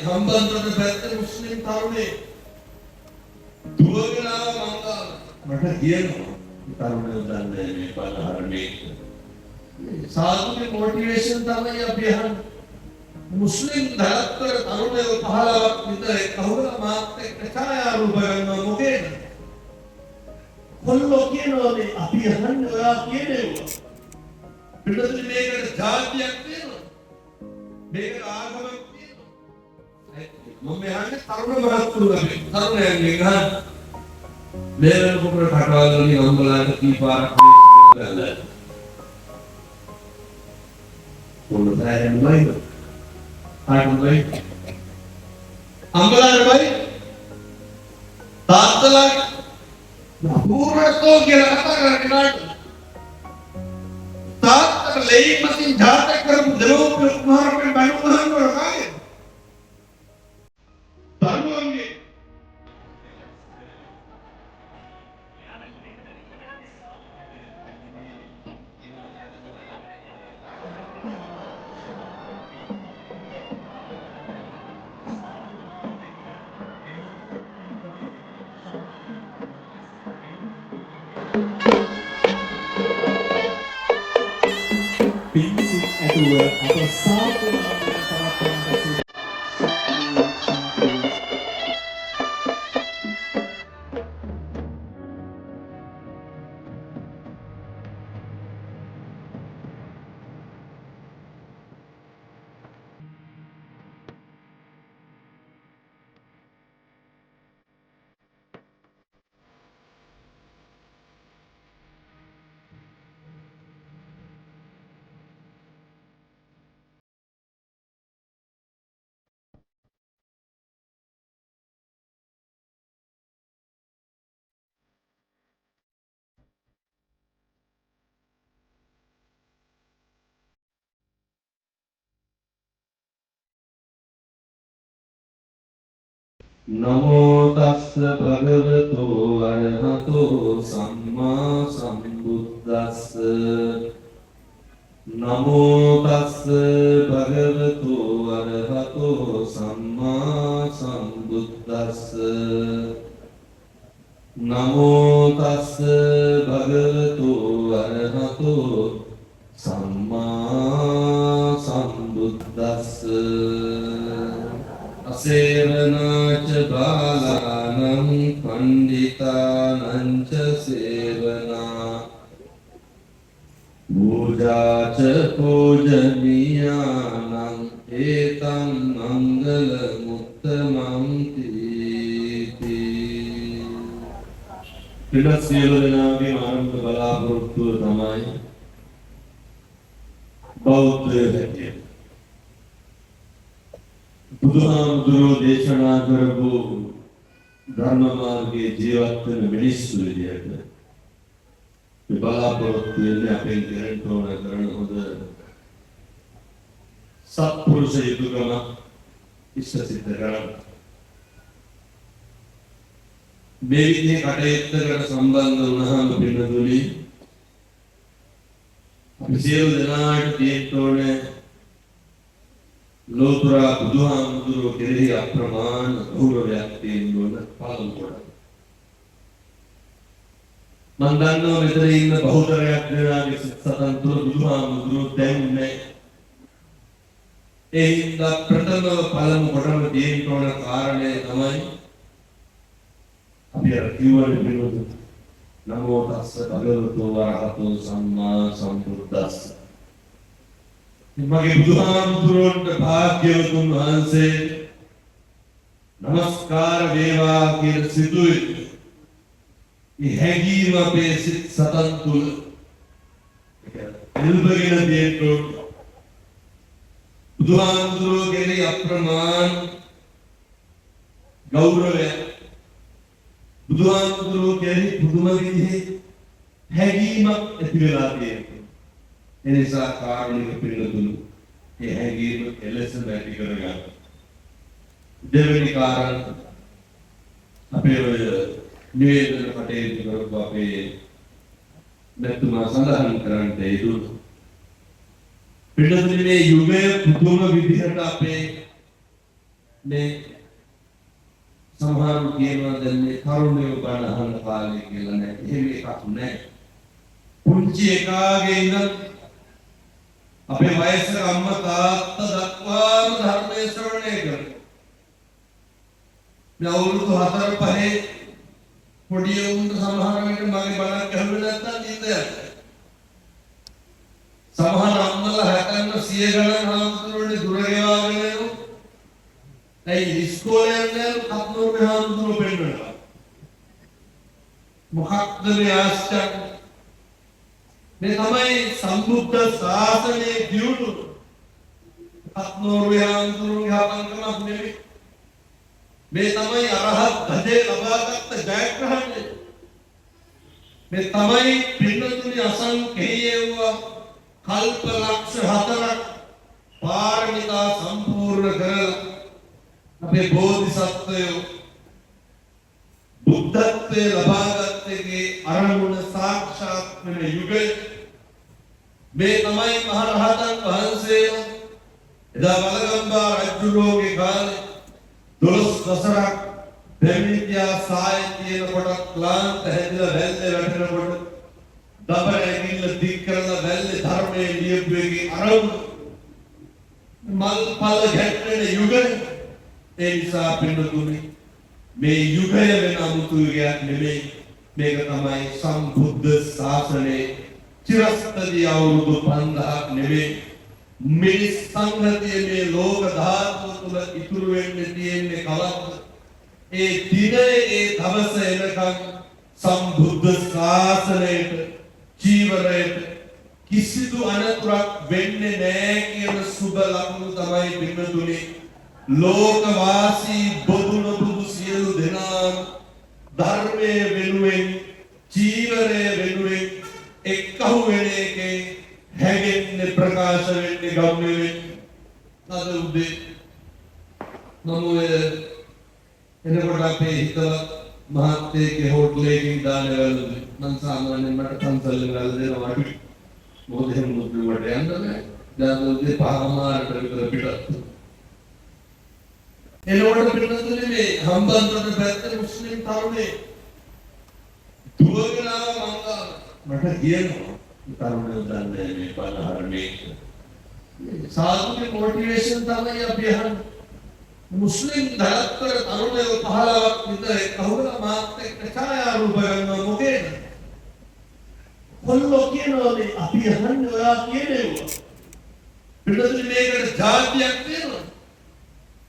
හම්බන්තොට පැත්තේ මුස්ලිම් තරුණේ දුවගෙන ආව මංගාව. මට කියනවා තරුණයෝ දන්නේ මේ බලහරණේ. සාදුගේ මොටිවේෂන් තමයි අපි අහන්නේ. මුස්ලිම් දලත්තර තරුණයෝ 15ක් විතර කවුරුද මාත් එක්ක ඡායාරූප ගන්නවා මොකේද? කොල්ලෝ කියනවා මේ අපි අහන්නේ ඔයා කියනවා. පිටුතුනි මේකට ජාතියක් තියෙනවා. මේකට ආගමක් තියෙනවා. මම අහන්නේ තරුණ මහත්තුරු අපි තරුණයන්ගෙන් අහන්න. මේ වෙනකොට කටවල් වලින් අම්බලාට කීපාරක් ගිහලා කොල්ලෝ දැනෙන්නේ ආයි අම්බලාරයි තාත්තලා අපූර්වතෝ කියලා කතා කරන්නේ නාට තාත්තට ලෙයි මතින් ජාතක කරපු දෙවෝපිය කුමාරකෙන් බණුහන් වල කාගේ ධර්මවන්ගේ පින්සික් ඇතුව අප සාපනාවේ පවත්වන නමෝ තස්ස භගවතු අරහතෝ සම්මා සම්බුද්දස්ස නමෝ තස්ස භගවතු අරහතෝ සම්මා සම්බුද්දස්ස නමෝ තස්ස භගවතු අරහතෝ සම්මා සම්බුද්දස්ස සේවනාච බාලානං පණ්ඩිතානං ච සේවනා පූජාච පූජනීයානං ඒතං මංගල මුත්තමං තීති. පිටත් සියලු දෙනාගේ ආරම්භ බලාපොරොත්තුව තමයි බෞද්ධ හැටියට බුදුහාමුදුරුවෝ දේශනා කරපු ධර්ම මාර්ගයේ ජීවත් වෙන මිනිස්සු විදියට මේ බලාපොරොත්තු වෙන්නේ අපෙන් කරන්න ඕන කරන හොඳ සත්පුරුෂ යුතුයකම ඉෂ්ට සිද්ධ කරගන්න. මේ විදිහේ කටයුත්තකට සම්බන්ධ වුණාම පින්නතුනි අපි සියලු දෙනාට තියෙන්න ඕනේ ලෝතුරා බුදුහාමුදුරුවෝ කෙරෙහි අප්‍රමාණ ගෞරවයක් තියෙන්න ඕන පළමු කොට. මම දන්නවා මෙතන ඉන්න බහුතරයක් දෙනාගේ සිත සතන් තුළ බුදුහාමුදුරුවෝ දැන් නැහැ. ඒ හින්දා ප්‍රථමව පළමු කොටම තියෙන්න ඕන කාරණය තමයි අපි අර කිව්වනේ පිළිවෙත. නමෝ තස්ස භගවතු වරහතෝ සම්මා සම්බුද්දස්ස. මගේ බුදුහාමුදුරුවන්ට භාග්‍යවතුන් වහන්සේ නමස්කාර වේවා කියලා සිතුවේ. මේ හැඟීම අපේ සිත සතන් තුළ එල්බගෙන තියෙන්න බුදුහාමුදුරුවෝ කෙරෙහි අප්‍රමාණ ගෞරවය බුදුහාමුදුරුවෝ කෙරෙහි පුදුම විදිහේ හැඟීමක් ඇති වෙලා තියෙනවා. එනිසා කාරුණික පිළිතුරු ඒ හැඟීම එලෙසම ඇති කරගන්න. දෙවෙනි කාරණා අපේ ඔය නිවේදන කටයුතු කරපු අපේ මෙතුමා සඳහන් කරන්නට යෙදුණු පිළිතුරු මේ යුගයේ පුදුම විදිහට අපේ මේ සමහරු කියනවා දැන් මේ තරුණයෝ බණ අහන කාලේ කියලා නෑ. එහෙම එකක් නෑ. පුංචි එකාගේ ඉඳන් අපේ වයසක අම්මා තාත්තා දක්වාම ධර්මයේ ශ්‍රවණය කරනවා. මේ අවුරුදු 4-5 පොඩි උන්ට සමහර වෙලට මගේ බණක් අහුවෙන්නේ නැත්නම් නිින්ද යනවා. සමහර අම්මලා හැටන්න 100 ගණන් හාමුදුරුවනේ දුර ගෙවාගෙන යනවා. ඒ ඉස්කෝලේ යන කප්නෝගේ හාමුදුරුවෝ පෙන්නනවා. මොකක්ද මේ ආශ්චර්ය? මේ තමයි සම්බුද්ධ ශාසනයේ දියුණුව. කප්නෝගේ හාමුදුරුවෝගේ හපන්කමක් නෙවෙයි. මේ තමයි අරහත් ධජේ ලබාගත් ජයග්‍රහණය. මේ තමයි පින්නතුනි අසංකේයව කල්ප ලක්ෂ 4ක් පාරමිතා සම්පූර්ණ කරලා අපේ බෝධිසත්වයෝ බුද්ධත්වයේ ලබාගත්තේ අරමුණ සාක්ෂාත් වෙන යුගය. මේ තමයි මහරහතන් වහන්සේලා එදා වලගම්බා රජුගේ කාලේ 12 වසරක් දෙවිත්‍යා සාය කියන කොට ක්ලාන්ත හැදිලා වැල්ලේ වැටෙනකොට දබර ඇඟිල්ල දික් කරලා වැල්ලේ ධර්මයේ ලියපුවේගේ අරමුණ මල් පල ගැටෙන යුගය. ඒ නිසා පින්නතුනි මේ යුගය වෙන අමුතු යුගයක් නෙමෙයි. මේක තමයි සම්බුද්ධ ශාසනයේ චිරස්තදී අවුරුදු 5000ක් නෙමෙයි. මිනිස් සංගතියේ මේ ලෝක ධාතුව තුළ ඉතුරු වෙන්නේ තියෙන්නේ කවද්ද? ඒ දිනේ ඒ දවස එනකම් සම්බුද්ධ ශාසනයට ජීවරයට කිසිදු අනතුරක් වෙන්නේ නැහැ කියන සුබ ලකුණු තමයි පින්නතුනි ලෝකවාසී බොදුනු සියලු දෙනා ධර්මයේ වෙනුවෙන් ජීවරයේ වෙනුවෙන් එක්කහු වෙන එකේ හැගෙන්නේ ප්‍රකාශ වෙන්නේ ගම්මේ අද උදේ නමුවේ එනකොට අපේ හිතවත් මහත්තයෙක්ගේ හෝටලයකින් දාන වැළුනේ මං සාමාන්‍යයෙන් මට පන්සලෙන් ගල් දෙනවා අඩුයි මොකද එහෙම මුද්දුවට යන්න නැහැ දැන් උදේ 5:00ට විතර පිටත් එනකොට පිටතුනේ මේ හම්බන්තොට පැත්තේ මුස්ලිම් තරුණේ දුවගෙන ආවා මට කියනවා තරුණයෝ දන්නේ මේ බලහරණේ සාදුගේ මොටිවේෂන් තමයි අපි අහන්නේ මුස්ලිම් දලත්තර තරුණයෝ 15ක් විතර කවුරුලා මාත් එක්ක ඡායාරූප ගන්නවා මොකේද? කොල්ලෝ කියනවා මේ අපි අහන්නේ ඔයා කියනවා. පිටුතුනි මේකට ජාතියක් තියෙනවා.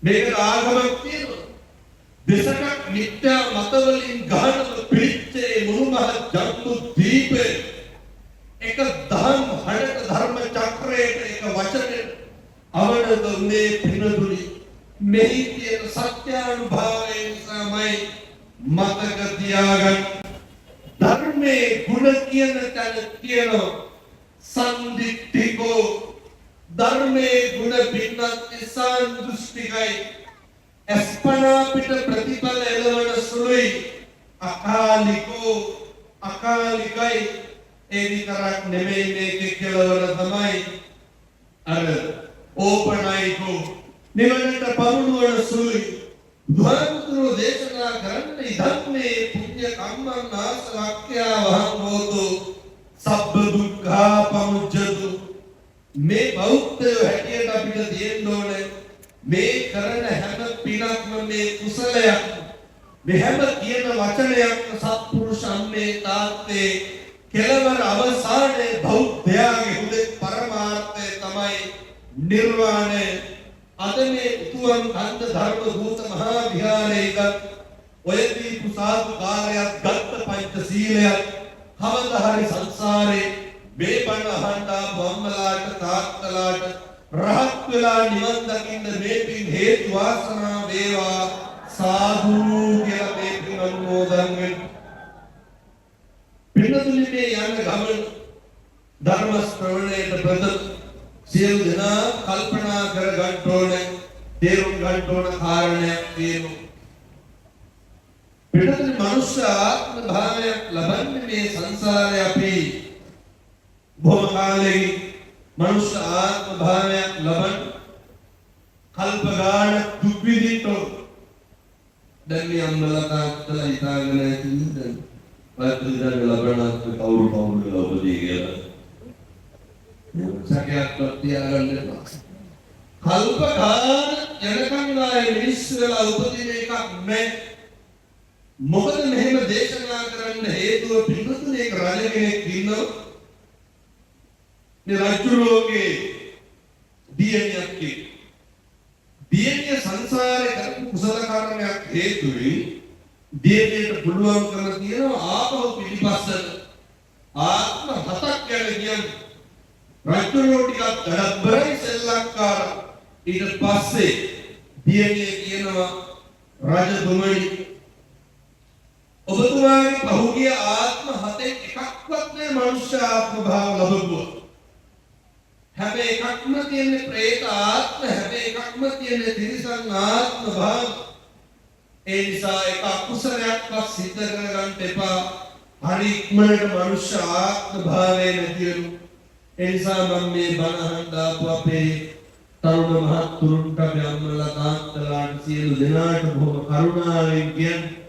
මේකට ආගමක් තියෙනවා. දෙසකක් මිත්‍යා මතවලින් ගහනම පිළිච්චේ මුළුමහත් ජම්බු දීපේ එක දහම් හඩක ධර්ම චක්‍රයේ එක වචනේ අවනත උනේ පිටුතුනි මෙහි තියෙන සත්‍යානුභවයෙන් තමයි මතක තියාගන්න ධර්මයේ ගුණ කියන තැන තියෙනවා සම්දිත්තිකෝ ධර්මයේ ගුණ පින්නත් සාන්දෘෂ්ටිකයි අස්පනා පිට ප්‍රතිඵල එළවන සුළුයි අකාලිකයි ඒ විතරක් නෙමෙයි මේකේ කෙලවර තමයි අර ඕපනයිකෝ නිවනට පමුණුවන සුළුයි බුදුහාමුදුරුවෝ දේශනා කරන්නේ ධම්මේ පුඤ්ඤ කම්මං ආසවක්ඛ්‍යා වහං හෝතු සබ්බ දුක්ඛා පමුච්ඡතු මේ බෞද්ධයෝ හැටියට අපිට තියෙන්න ඕනේ මේ කරන හැම පිනක්ම මේ කුසලයක් මේ හැම කියන වචනයක්ම සත්පුරුෂම්මේ තාත්තේ කෙලවර අවසානයේ බෞද්ධයාගේ හුදෙක් පරමාර්ථය තමයි නිර්වාණය අද මේ උතුම් කන්ද ධර්ම භූත මහා විහාරයක ඔය දීපු සාදු කාර්යයක් ගත්ත පංච සීලයක් කවදා හරි සංසාරේ මේ බණ අහන්න අම්මලාට තාත්තලාට රහත් වෙලා නිවන් දකින්න මේ පින් හේතු වාසනා වේවා සාදු කියලා මේ පින් අනුමෝදන් වෙන්න පින්නතුනි මේ යන ගමන ධර්ම ශ්‍රවණයට ප්‍රථම සියලු දෙනා කල්පනා කර ගන්න ඕනේ තේරුම් ගන්න ඕන කාරණයක් තියෙනවා පිටතේ මනුෂ්‍ය ආත්ම භාවයක් ලබන්නේ මේ සංසාරේ අපි බොහොම කාලෙක මනුෂ්‍ය ආත්ම භාවයක් ලබන කල්ප ගාන දුක් විඳින්න දැන් මේ අම්මලා තාත්තලා හිතාගෙන ඉන්නේ පත්‍රිකාවේ ලබනත් කවුරු ලබදී කියලා. සැකයක්වත් තියාගන්න එපා. කල්ප ගාන යනකම් ආයේ මිනිස්සුලා උපදින එකක් නෑ. මොකද මෙහෙම දේශනා කරන්න හේතුව පිටුතුනේ එක රජ කෙනෙක් ඉන්නවා. මේ රජුගේ දියණියක් දියණිය සංසාරේ කරපු කුසල කර්මයක් හේතුවෙන් දියණියට පුළුවන් කරලා තියෙනවා ආපහු පිළිපස්සට ආත්ම හතක් ගැන කියන්නේ. රජුරෝ ටිකක් දඩබ්බරයි සෙල්ලක්කාර. ඊට පස්සේ දියණිය කියනවා රජතුමනි ඔබතුමාගේ පහුගිය ආත්ම හතෙන් එකක්වත් නෑ මනුෂ්‍ය ආත්ම භාව ලැබුවා. හැබැයි එකක්ම තියෙන්නේ പ്രേත ආත්ම, හැබැයි එකක්ම තියෙන්නේ තිරිසන් ආත්ම භාව. ඒ නිසා එක අකුසලයක්වත් සිද්ධ කරගන්න එපා. හරි ඉක්මනට මනුෂ්‍ය ආත්ම භාවය නැතිවෙමු. ඒ නිසා මම මේ බණ අහන්න ආපු අපේ තරුණ මහත්තුරුන්ට අම්මලා තාත්තලාට සියලු දෙනාට බොහොම කරුණාවෙන් කියන්නේ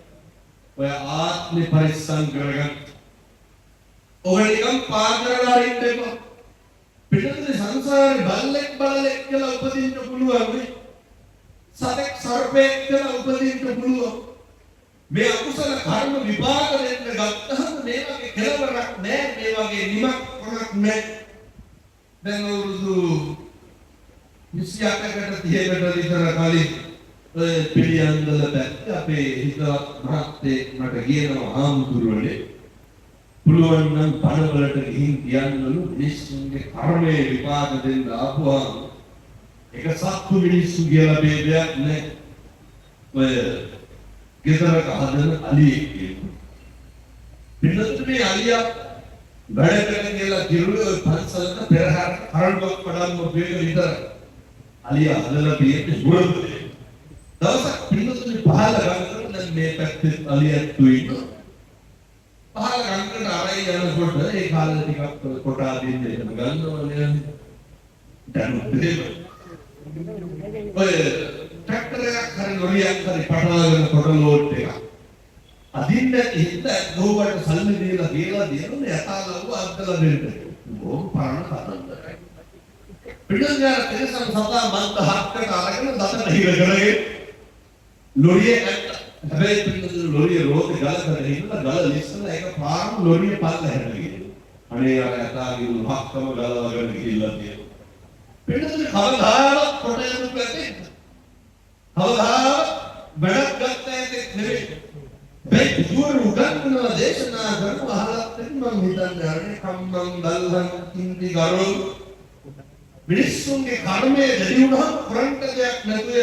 ඔය ආත්මේ පරිස්සම් කරගන්න. ඔයගොල්ලෝ නිකන් පාගරලා ඉන්න එපා. පිටුනේ සංසාරේ බල්ලෙක් බලලෙක් කියලා උපදින්න පුළුවන් නේ. සතෙක් සර්පෙක් කියලා උපදින්න පුළුවන්. මේ අකුසල කර්ම විපාක දෙන්න ගත්තහම මේ වගේ කෙලවරක් නැහැ, මේ වගේ නිමක් කරක් නැහැ. දැන් උරුදු 28කට 30කට විතර කලින් පිළියන්දල පැත්ත අපේ හිතවත් මහත්තයෙක් මට කියනවා ආමුදුරනේ පුළුවන් නම් බණවලට ගිහින් කියන්නලු මිනිස්සුන්ගේ කර්මයේ විපාක දෙන්න ආපුවාම ඒක සත්තු මිනිස්සු කියලා ભેදයක් නැහැ. ඔය ගෙදරක හදන අලියෙක් කියනවා. පින්නතුනේ අලියා වැඩ කරන කියලා කිරුවේ පන්සලක පෙරහැර කරඬුවක් පඩම්ම වේග විතර අලියා හදලා තියෙන්නේ සුරතේ. දවසක් පින්නතුනේ පහල ගන්නකොට දැන් මේ පැත්තේ අලියක් තුයි. පහල ගන්නට ආරයි යනකොට ඒ කාලේ ටිකක් කොටා දෙන්නේ ගන්නවනේ. දැන් ඔය ට්‍රැක්ටරයක් හරි ලොරියක් හරි පටලගෙන කොටලෝට් එක. අදින්න හිට ගෝවට සල්ලි දීලා දෙනවා යතාලව අද්දලා දෙන්න. ඕක පරණ කතන්දරයි. පිටුංගාර තේසම් සතා මන්ත හක්කට අරගෙන දත හිර කරගෙන ලොරිය හැබැයි පිටුංගාර ලොරිය රෝද ගලකට හිටලා ගල ලිස්සලා ඒක පාරම ලොරිය පල්ල හැරගෙන. අනේ අර යතාගේ උහක්කම ගලවගෙන ගිහිල්ලා තියෙනවා. පිටුංගාර කවදාවත් කොට යනු පැත්තේ. කවදාවත් වැඩක් ගත්ත එකක් නෙවෙයි. මේ දුර උගන්වන දේශනා කරන අහලත් මම හිතන්නේ අරනේ කම්මං බල්හං කිංති ගරෝ මිනිස්සුන්ගේ කර්මයේ දෙවි වුණාම කරන්ට දෙයක් නැතුව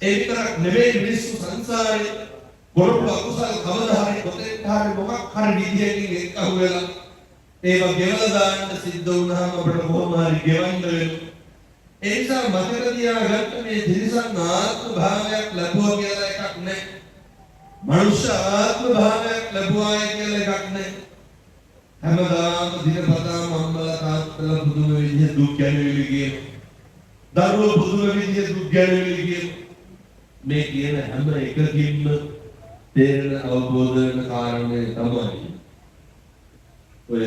ඒ විතරක් නෙවෙයි මිනිස්සු සංසාරේ බොරු අකුසල කවදා හරි කොතෙක් හරි මොකක් හරි විදියකින් එක්කහුව වෙලා ඒවා ගෙවලා දාන්න සිද්ධ වුණාම අපිට කොහොම හරි ගෙවන්න වෙනවා. ඒ නිසා මතක තියාගන්න මේ තිරිසන් ආත්ම භාවයක් ලැබුවා කියලා එකක් නැහැ. මනුෂ්‍ය ආත්ම භාවයක් ලැබුවායි කියලා එකක් නැහැ. හැමදාම දිනපතාම අම්මලා තාත්තලා පුදුම විදිහ දුක් ගැනවිලි කියන. දරුවෝ පුදුම විදිහ දුක් ගැනවිලි කියන. මේ කියන හැම එකකින්ම තේරෙන අවබෝධ වෙන කාරණේ තමයි ඔය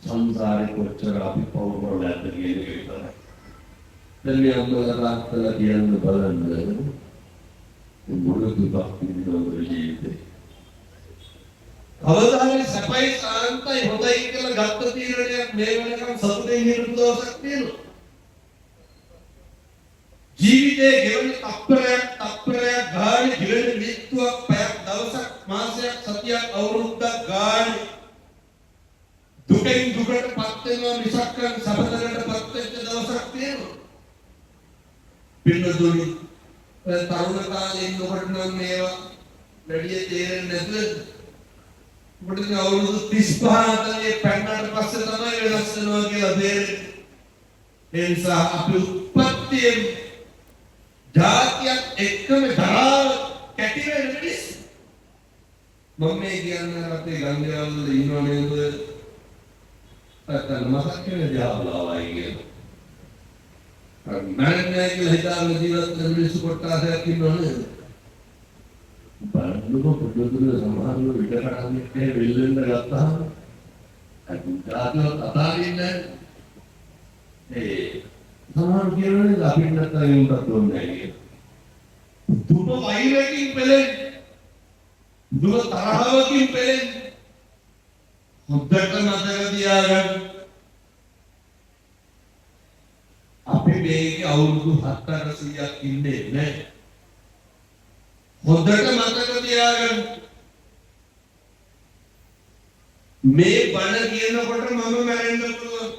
සංසාරේ කොච්චර අපි පවුරවලද කියන එක විතරයි. දැන් මේ අම්මලා තාත්තලා කියන්න බලන්න මුරුදු බක්තිනෝ ජීවිතේ. අවදානේ සපයි සාන්තයි හොඳයි කියලා ගත්ත තීරණයක් මේ වෙනකම් සතුටින් හිටපු දවසක් තියෙනවා. ජීවිතේ ගෙවන තප්පරයක් ගානේ ගෙවන මිනිත්තුවක් පැයක් දවසක් මාසයක් සතියක් අවුරුද්දක් ගානේ දුකෙන් දුකටපත් වෙනවා මිසක් සබතරටපත් වෙච්ච දවසක් තියෙනවා. පින්නතුනි තරුණ කාලේ ඉන්නකොට නම් මේවා වැඩි තේරෙන්නේ නැතුව ඔබට අවුරුදු 35 අතරේ පැන්නට පස්සේ තමයි වෙනස් වෙනවා කියලා තේරෙන්නේ. ඒ නිසා අපි උපත්තියෙන් ජාතියක් එක්කම දරාව කැටි වෙන මිනිස්. මම මේ කියන්නේ අපේ ගංගාවල ඉන්නව නේද? අතන මතක් වෙන දිහාවලවයි කියලා. මරන්නේ කියලා හිතාගෙන ජීවත් වෙන මිනිස්සු කොටසක් ඉන්නව නේද? බලන්නකො පුදුදුර සමහරව විතර කන්නේ වෙල්ලෙන්න ගත්තාම අදුතාවෝ අතාරින්නේ සමහර කියන්නේ අපිට නැත්තම් උන්ට තෝරන්නේ නැහැ. දුක වෛරකින් පෙළෙන්නේ. දුක තරහවකින් පෙළෙන්නේ. හොද්දට මතක තියාගන්න. අපි මේකේ අවුරුදු 700ක් ඉන්නේ නැහැ. හොද්දට මතක තියාගන්න. මේ බණ කියනකොට මම මැරෙන්න පුළුවන්.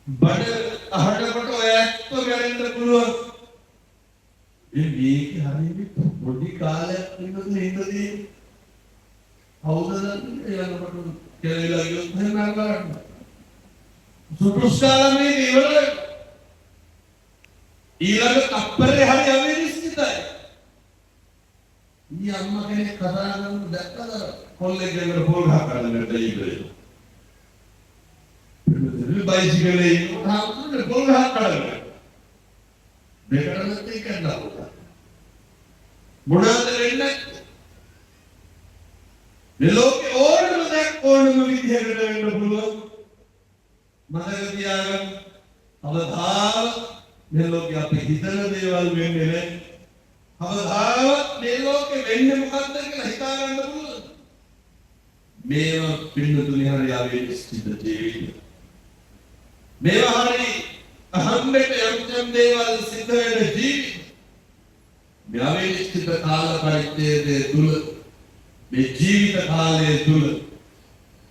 බඩ අහනකොට ඔය ඇත්ත මැරෙන්න පුළුවන්. මේක හරියට පොඩි කාලයක් ඉඳදී හවුදන්නේ යනකොට කියලා ගියොත් එහෙම කරන්න. සුපුස්කාලමේ ඉවරයි. ඊළඟ තප්පරේ හරි අවිනිශ්චිතයි. ඊ අම්මා කෙනෙක් කතා කරන දැක්කද කොල්ලෙක් ගෙදර පොල් ගහන්න දෙයිද? බයිසිකලේ හාමුදුරුවෝ පොල් ගහන්න. දෙකටම තියකනවා. මොනවද වෙන්නේ? මේ ලෝකේ ඕනම විදිහකට වෙන්න පුළුවන්. මතක තියාගන්න. අවදාව මේ ලෝකේ අපි හිතන දේවල් වෙන්නේ නැහැ. අවදාව මේ ලෝකේ වෙන්නේ මොකද්ද කියලා හිතා ගන්න පුළුවන්. මේවා පින්නතුනි හරි ආවේනිස්තිද ජීවිතය. මේවා හරි අහම්බෙට යම් දේවල් සිද්ධ වෙන ජීවිතය. මේ ආවේනිස්තිද කාල පරිච්ඡේදයේ තුල මේ ජීවිත කාලයේ තුල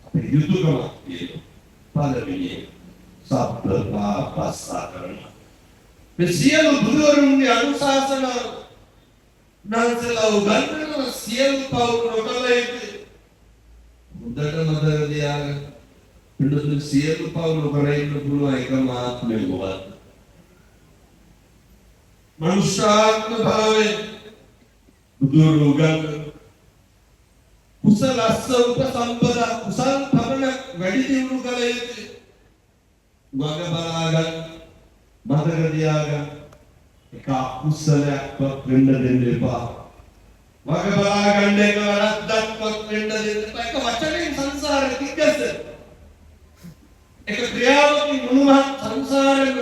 අපේ යුතුයකමක් තියෙනවා. පළවෙනි සබ්බ පාපස්සකරණ. මේ සියලු බුදුරුන්ගේ අනුශාසනා නැන්සලා උගන්වන සියලු පව් නොකළ යුතුයි. හොඳට මතක තියාගන්න. පිළිතුරු සියලු පව් නොකර ඉන්න පුළුවන් එකම ආත්මය මොකක්ද? මනුෂ්‍යාත්ම භාවය බුදුරු උගන්වන කුසලස්ස උපසම්පදා කුසල් පවන වැඩි දියුණු කළ යුතුයි. වග බලාගන්න මතක තියාගන්න. එක අකුසලයක්වත් වෙන්න දෙන්න එපා. වග බලාගන්න එක වැරද්දක්වත් වෙන්න දෙන්න එපා. එක වචනෙන් සංසාරේ තිග්ගස. එක ක්‍රියාවකින් මුළුමහත් සංසාරෙම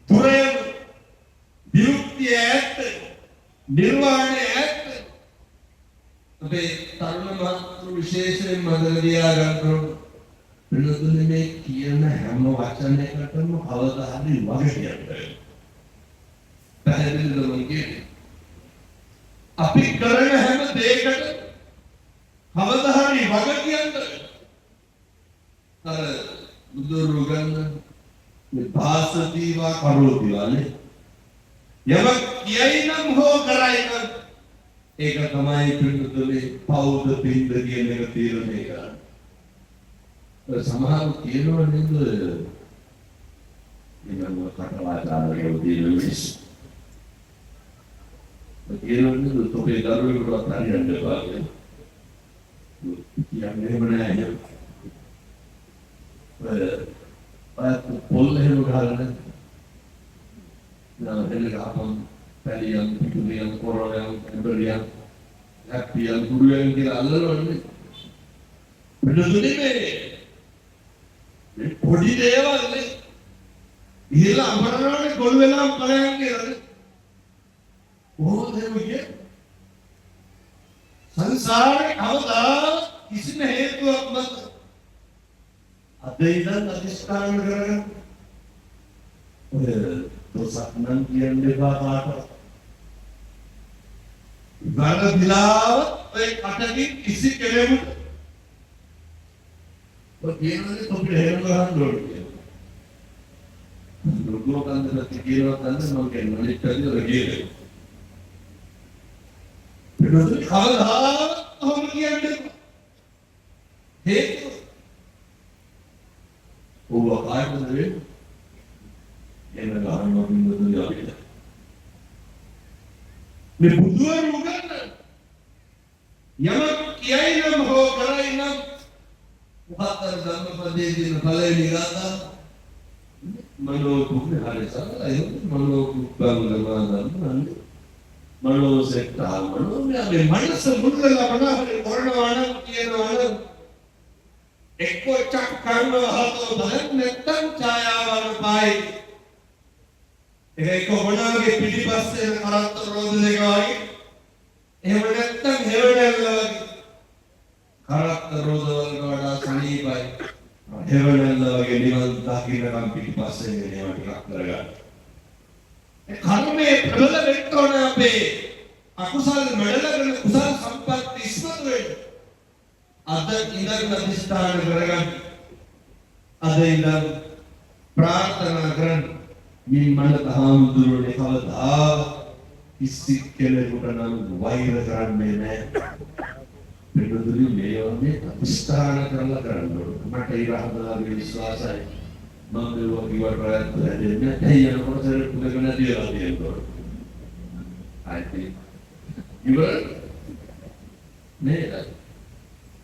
දුරයම විමුක්තිය ඇත්ත නිර්වාණය ඇත්ත. අපේ තරුණ මහත්තු විශේෂයෙන් මතක තියාගන්න ඕන. පිළිතුරු මේ කියන හැම වචනයකටම කවදා හරි වග කියන්න. පැහැදිලිද මම කියන්නේ? අපි කරන හැම දෙයකට කවදා හරි වග කියන්න. අර බුදුරු ගන්න මේ භාසතිවා කරෝතිවානේ. යමක් කියයි නම් හෝ කරයි නම් ඒක තමයි පිළිතුරේ පෞද්ද පින්ද කියන එක තීරණය කරන්නේ. සමහරව කියනවා නේද? ඉතින් කටවාදාරේ උදේලුස්. කියනවනේ තෝපේ දරුවෙකුට හරියන්න බෑ. කියන්නේ නැහැ. පොල් එහෙම ගහගෙන හෙලගහපම් පැලියම් පිටුලියම් කොරෝයම් එම්බරියම් හැප්පියම් කුඩුවෙන් කියලා අල්ලනවනේ. මෙතනදී මේ පොඩි දේවල් නේ ඉහළ අමරණවනේ ගොළු වෙලාම ඵලයන් කියලානේ. කොහොමද මේ සංසාරේ කවදා කිසිම හේතුවක් නැත. අද ඉඳන් අධිෂ්ඨාන කරගෙන ඔය දොසක් නම් කියන්නේ කාටවත්. ඉබාන දිලාව ඔය කටකින් කිසි කෙනෙකුට ඔය කියන්නේ තොපිට හේතු ගන්න ඕනේ. ලොකෝ කන්දට කියනවා කන්ද මම කියන්නේ ඉතින් ඔය කියන්නේ. ඒක කවදා කොහොම කියන්නේ හේතු ඔව් කාටද වෙන්නේ? එන ගානක් බින්දුව අපිට. මේ බුදුවරු උගන්වන යමක් කියයි නම් හෝ කරයි නම් උහතර ධම්මපදයේ දින පළවෙනි ගාථා මනෝ කුම්භ හරි සරලයි මනෝ කුම්භංගමානන්ද මනෝසෙට්ටා මනෝමය මනස මුල්ලලා මනහරි කරනවනම් කියනවනම් එක්කෝ චක් කරනවා හතෝ බලන්න නැත්තම් ඡායාවල් පායි ඒක කොහොමනාගේ පිටිපස්සේ කරත්ත රෝද දෙක වගේ එහෙම නැත්තම් හෙවණැල්ල වගේ කරත්ත රෝද වලට වඩා සනීපයි හෙවණැල්ල වගේ නිවන් දකින්නකම් පිටිපස්සේ ඒවා ටිකක් කරගන්න කර්මයේ ප්‍රබල වෙන්න ඕන අපේ අකුසල් මෙඩලගෙන කුසල් සම්පත් ඉස්මතු වෙන්න අද ඉඳන් අධිෂ්ඨාන කරගන්න අද ඉඳන් ප්‍රාර්ථනා කරන්න මේ මනස හාමුදුරුවනේ කවදා කිසි කෙනෙකුට නම් වෛර කරන්නේ නැහැ මෙදුලි මේ වගේ අධිෂ්ඨාන කරලා කරන්න ඕන මට ඒ රහතන්ගේ විශ්වාසයි මම මේවා කිව්වට දෙන්නේ නැහැ යනකොට පුදගෙන දියලා තියෙනවා ආයිති ඉවර නේද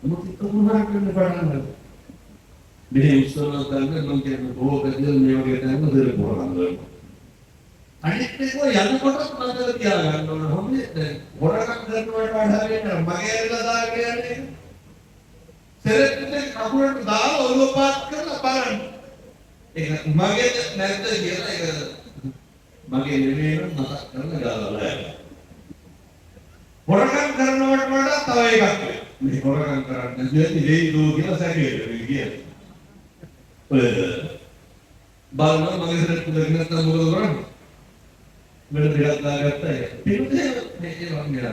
මොකද කොහොමද කරන්න බලන්න මේ උත්සව ගන්න මම කියන්නේ බොහෝකදී මේ වගේ තැන්වල දෙල බොරගන්න අනිත් එක යනකොට මතක තියාගන්න ඕන හොඳේ හොරකම් කරනවට වඩා වෙන මගේ ඇරලා දාගෙන යන්නේ සෙරෙප්පේ කකුලට දාලා ඔළුව පාත් කරලා බලන්න ඒක මගේ නැද්ද කියලා ඒක මගේ නෙමෙයි මතක් කරලා දාලා හොරකම් කරනවට වඩා තව එකක් මේ හොරකම් කරන්නේ නැති දෙයි දෝ කියලා සැකේට කියන්නේ බලන්න මගේ සෙරෙප්පේ දෙන්න නැත්නම් මොකද කරන්නේ වෙන දෙයක් දාගත්තා ඒක පිටුදේ මේ වගේ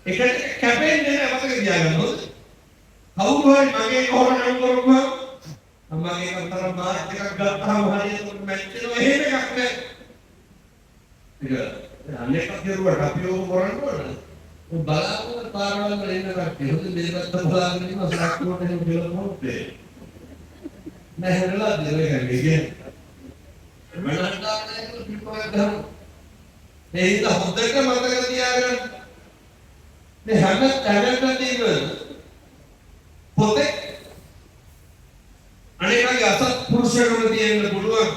ඒකට කැපෙන්නේ නැහැ මතක තියාගන්න ඕනේ කවුරු හරි මගේ හොරකම් කරපුවා අම්මගේ අතර මාත් එකක් ගත්තාම හරියට මැච් වෙනවා එහෙම එකක් නැහැ ඒක අනේක කෙරුවට අපි ඕක කරන්න ඕනේ බලාගෙන පාරවල් වල ඉන්න කට්ටිය හොඳ මේකට බලාගෙන ඉන්න සාක්කුවට එහෙම කියලා මොකද නැහැරලා දෙලේ ගන්නේ මනන්ට නැහැ පිටුවක් ගන්න මේ හිත හොඳට මතක තියාගන්න මේ හැම තැනකදීම පොතේ අනේකගේ අසත්පුරුෂකම තියෙන්න පුළුවන්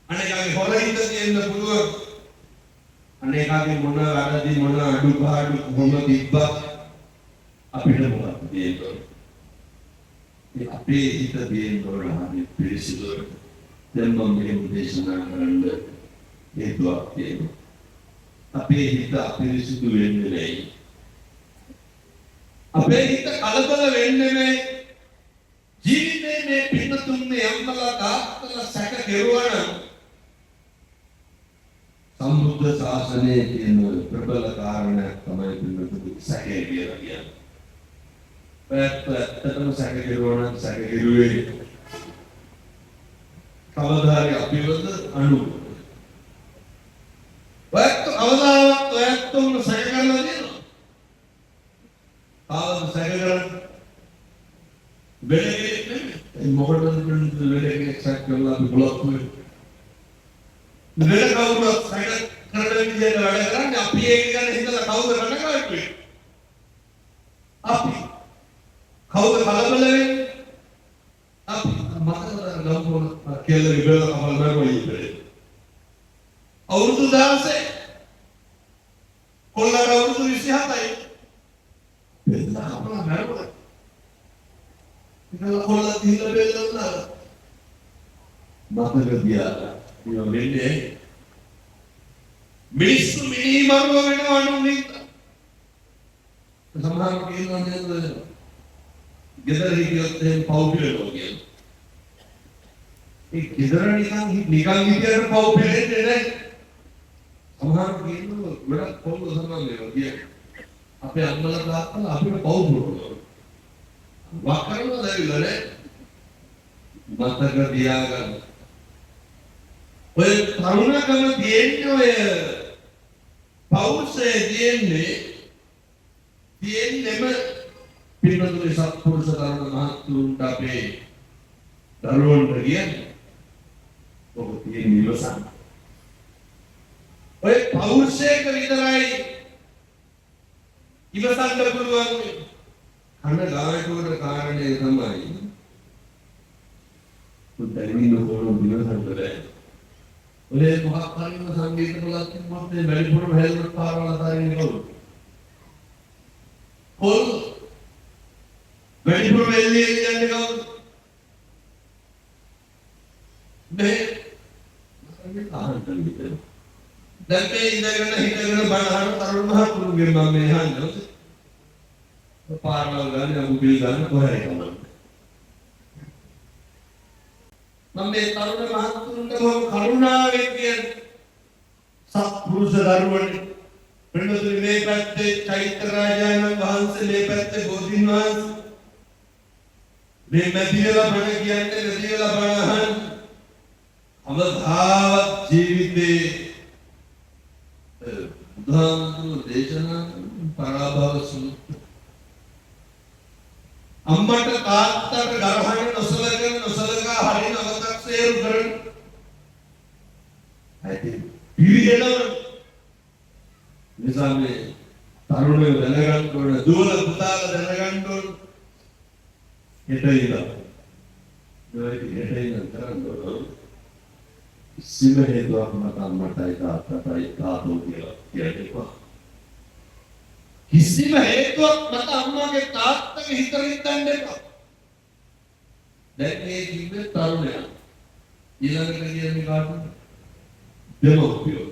අනේකගේ හොරහිත තියෙන්න පුළුවන් අනේකගේ මොන වැරදි මොන අඩුපාඩු කොහොම තිබ්බත් අපිට මොකක්ද තියෙන්නේ අපේ හිත තියෙන්න ඕන පිළිසිදු දැන් මම මේ දේශනා කරන්න හේතුවක් තියෙනවා අපේ හිත අපිරිසිදු වෙන්නේ නැහැ අපේ හිත කලබල වෙන්නේ නැහැ ජීවිතේ මේ පින්නතුන්නේ අම්මලා තාත්තලා සැක කෙරුවා නම් සම්බුද්ධ ශාසනයේ තියෙන ප්‍රබල කාරණයක් තමයි පින්නතුනේ සැකේ කියලා කියන්නේ. ඇත්තටම සැක කෙරුවා නම් සැක කෙරුවේ කවදාහරි අපිවද අනු අවදාවත් ඔයත්තුන් සැක කරලා දෙනවා. ආවද සැක කරන්නේ වෙලෙන්නේ නෙමෙයි. මොකටද වෙලෙන්නේ එක්සැක්ට් කරලා අපි බ්ලොක් වෙන්නේ. වෙල කවුරුත් සැක කරන විදිහට වැඩ කරන්නේ අපි ඒක ගැන හිතලා කවුද කනගාටු වෙන්නේ? අපි කවුද කලබල වෙන්නේ? අපි මතකද ගම්පොන කෙල්ල විබල කමල් නරෝයි ඉන්නේ. අවුරුදු 16 කොල්ලට අවුරුදු 27යි. එතන අපලා නරෝයි ඉතින් කොල්ලා තියලා බෙල්ලුණා මතක තියාගන්න මේ වෙන්නේ මිනිස්සු මිනිමරුව වෙනවා නුඹිට සමහර කියනවා නේද ගෙදර හිටියොත් එහෙම පව් පිළිවෙලෝ කියලා ඒ ගෙදර නිකන් හිටියට පව් පිළිවෙන්නේ නැහැ සමහර කියනවා ගොඩක් පව් සම්බන්ධ වෙනවා අපේ අම්මලා තාත්තලා අපිට පව් පුරවනවා වකරන දෙවිලනේ මතක තියාගන්න ඔය තරුණකම තියෙන්නේ ඔය පෞරුෂය තියෙන්නේම පින්නතුනේ සත්පුරුෂ ධර්ම මහත්තුන්ට අපේ දරුවන්ට කියන්නේ ඔබ තියෙන ඉවසන්න ඔය පෞරුෂයක විතරයි ඉවසන්න පුළුවන් කනගාටුවට කාරණේ තමයි උදැවින හොරෝ දිවසන්ට බෑ ඔය මොකක් හරිම සංගීත කලක් තිබුණොත් මේ වැඩිපුරම හෙල්මට් පාරවල් අතාරින්නේ කවුද? කොල් වැඩිපුරම එල්ලේ කියන්නේ කවුද? මේ අහන්න විතර. දැන් මේ ඉඳගෙන හිටගෙන බණහන තරුණ මහතුරුගේ මම මේ අහන්නේ. පාරවල් ගන්න අමුබිල් ගන්න කොහරි කමන්න. මම මේ තරුණ මහතුරුන්ට බොහොම කරුණාවෙන් කියන්නේ සත්පුරුෂ දරුවනේ. වෙනතුනේ මේ පැත්තේ චෛත්‍ය රාජානන් වහන්සේ මේ පැත්තේ බෝධීන් වහන්සේ. මේ මැදිවලා බණ කියන්නේ මැදිවලා බණ අහන්න. අවධාවත් ජීවිතේ බුදුහාමුදුරුවෝ දේශනා පරාභව සූත්‍ර අම්මට තාත්තට ගරහන නොසලකා හරින අවතක්සේරු කරන ඇයි පිළිගෙනව නිසා මේ තරුණයෝ දැනගන්න ඕන දුවල පුතාලා දැනගන්න ඕන හිටියලා කරන්න ඕන කිසිම හේතුවක් මත අම්මටයි තාත්තටයි තාත්තෝ කියලා කියන්නේපා. කිසිම හේතුවක් මත අම්මාගේ තාත්තගේ හිත රිද්දන්න එපා. දැන් මේ කිව්වේ තරුණයා. ඊළඟට කියන්නේ කාටද? දෙමව්පියෝ.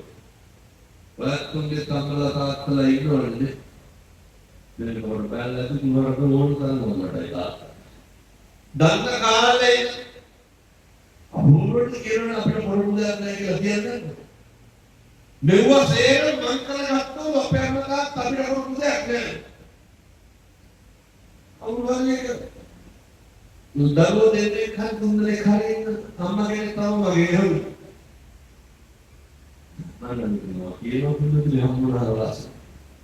ඔයත්තුන්ගේ තම්මලා තාත්තලා ඉන්නවනේ. දෙන්න කොට බැලලා තුනරක ඕන තරම් මටයි තාත්තා. දන්ත කාලේ අමුරුට කියන අපේ පොරොන්දුයක් නැහැ කියලා කියන්නේ. මෙව්ව සේර මං කරගත්තොත් අපේ අම්මා අපිට පොරොන්දුයක් නැහැ. අවුරුද්දේක දරුවෝ දෙන්නේ කන් තුන්දේ කරින් අම්මා කෙනෙක් තව මගේ හවු. මම කියනවා පුදුමයි හම්බුනා රස.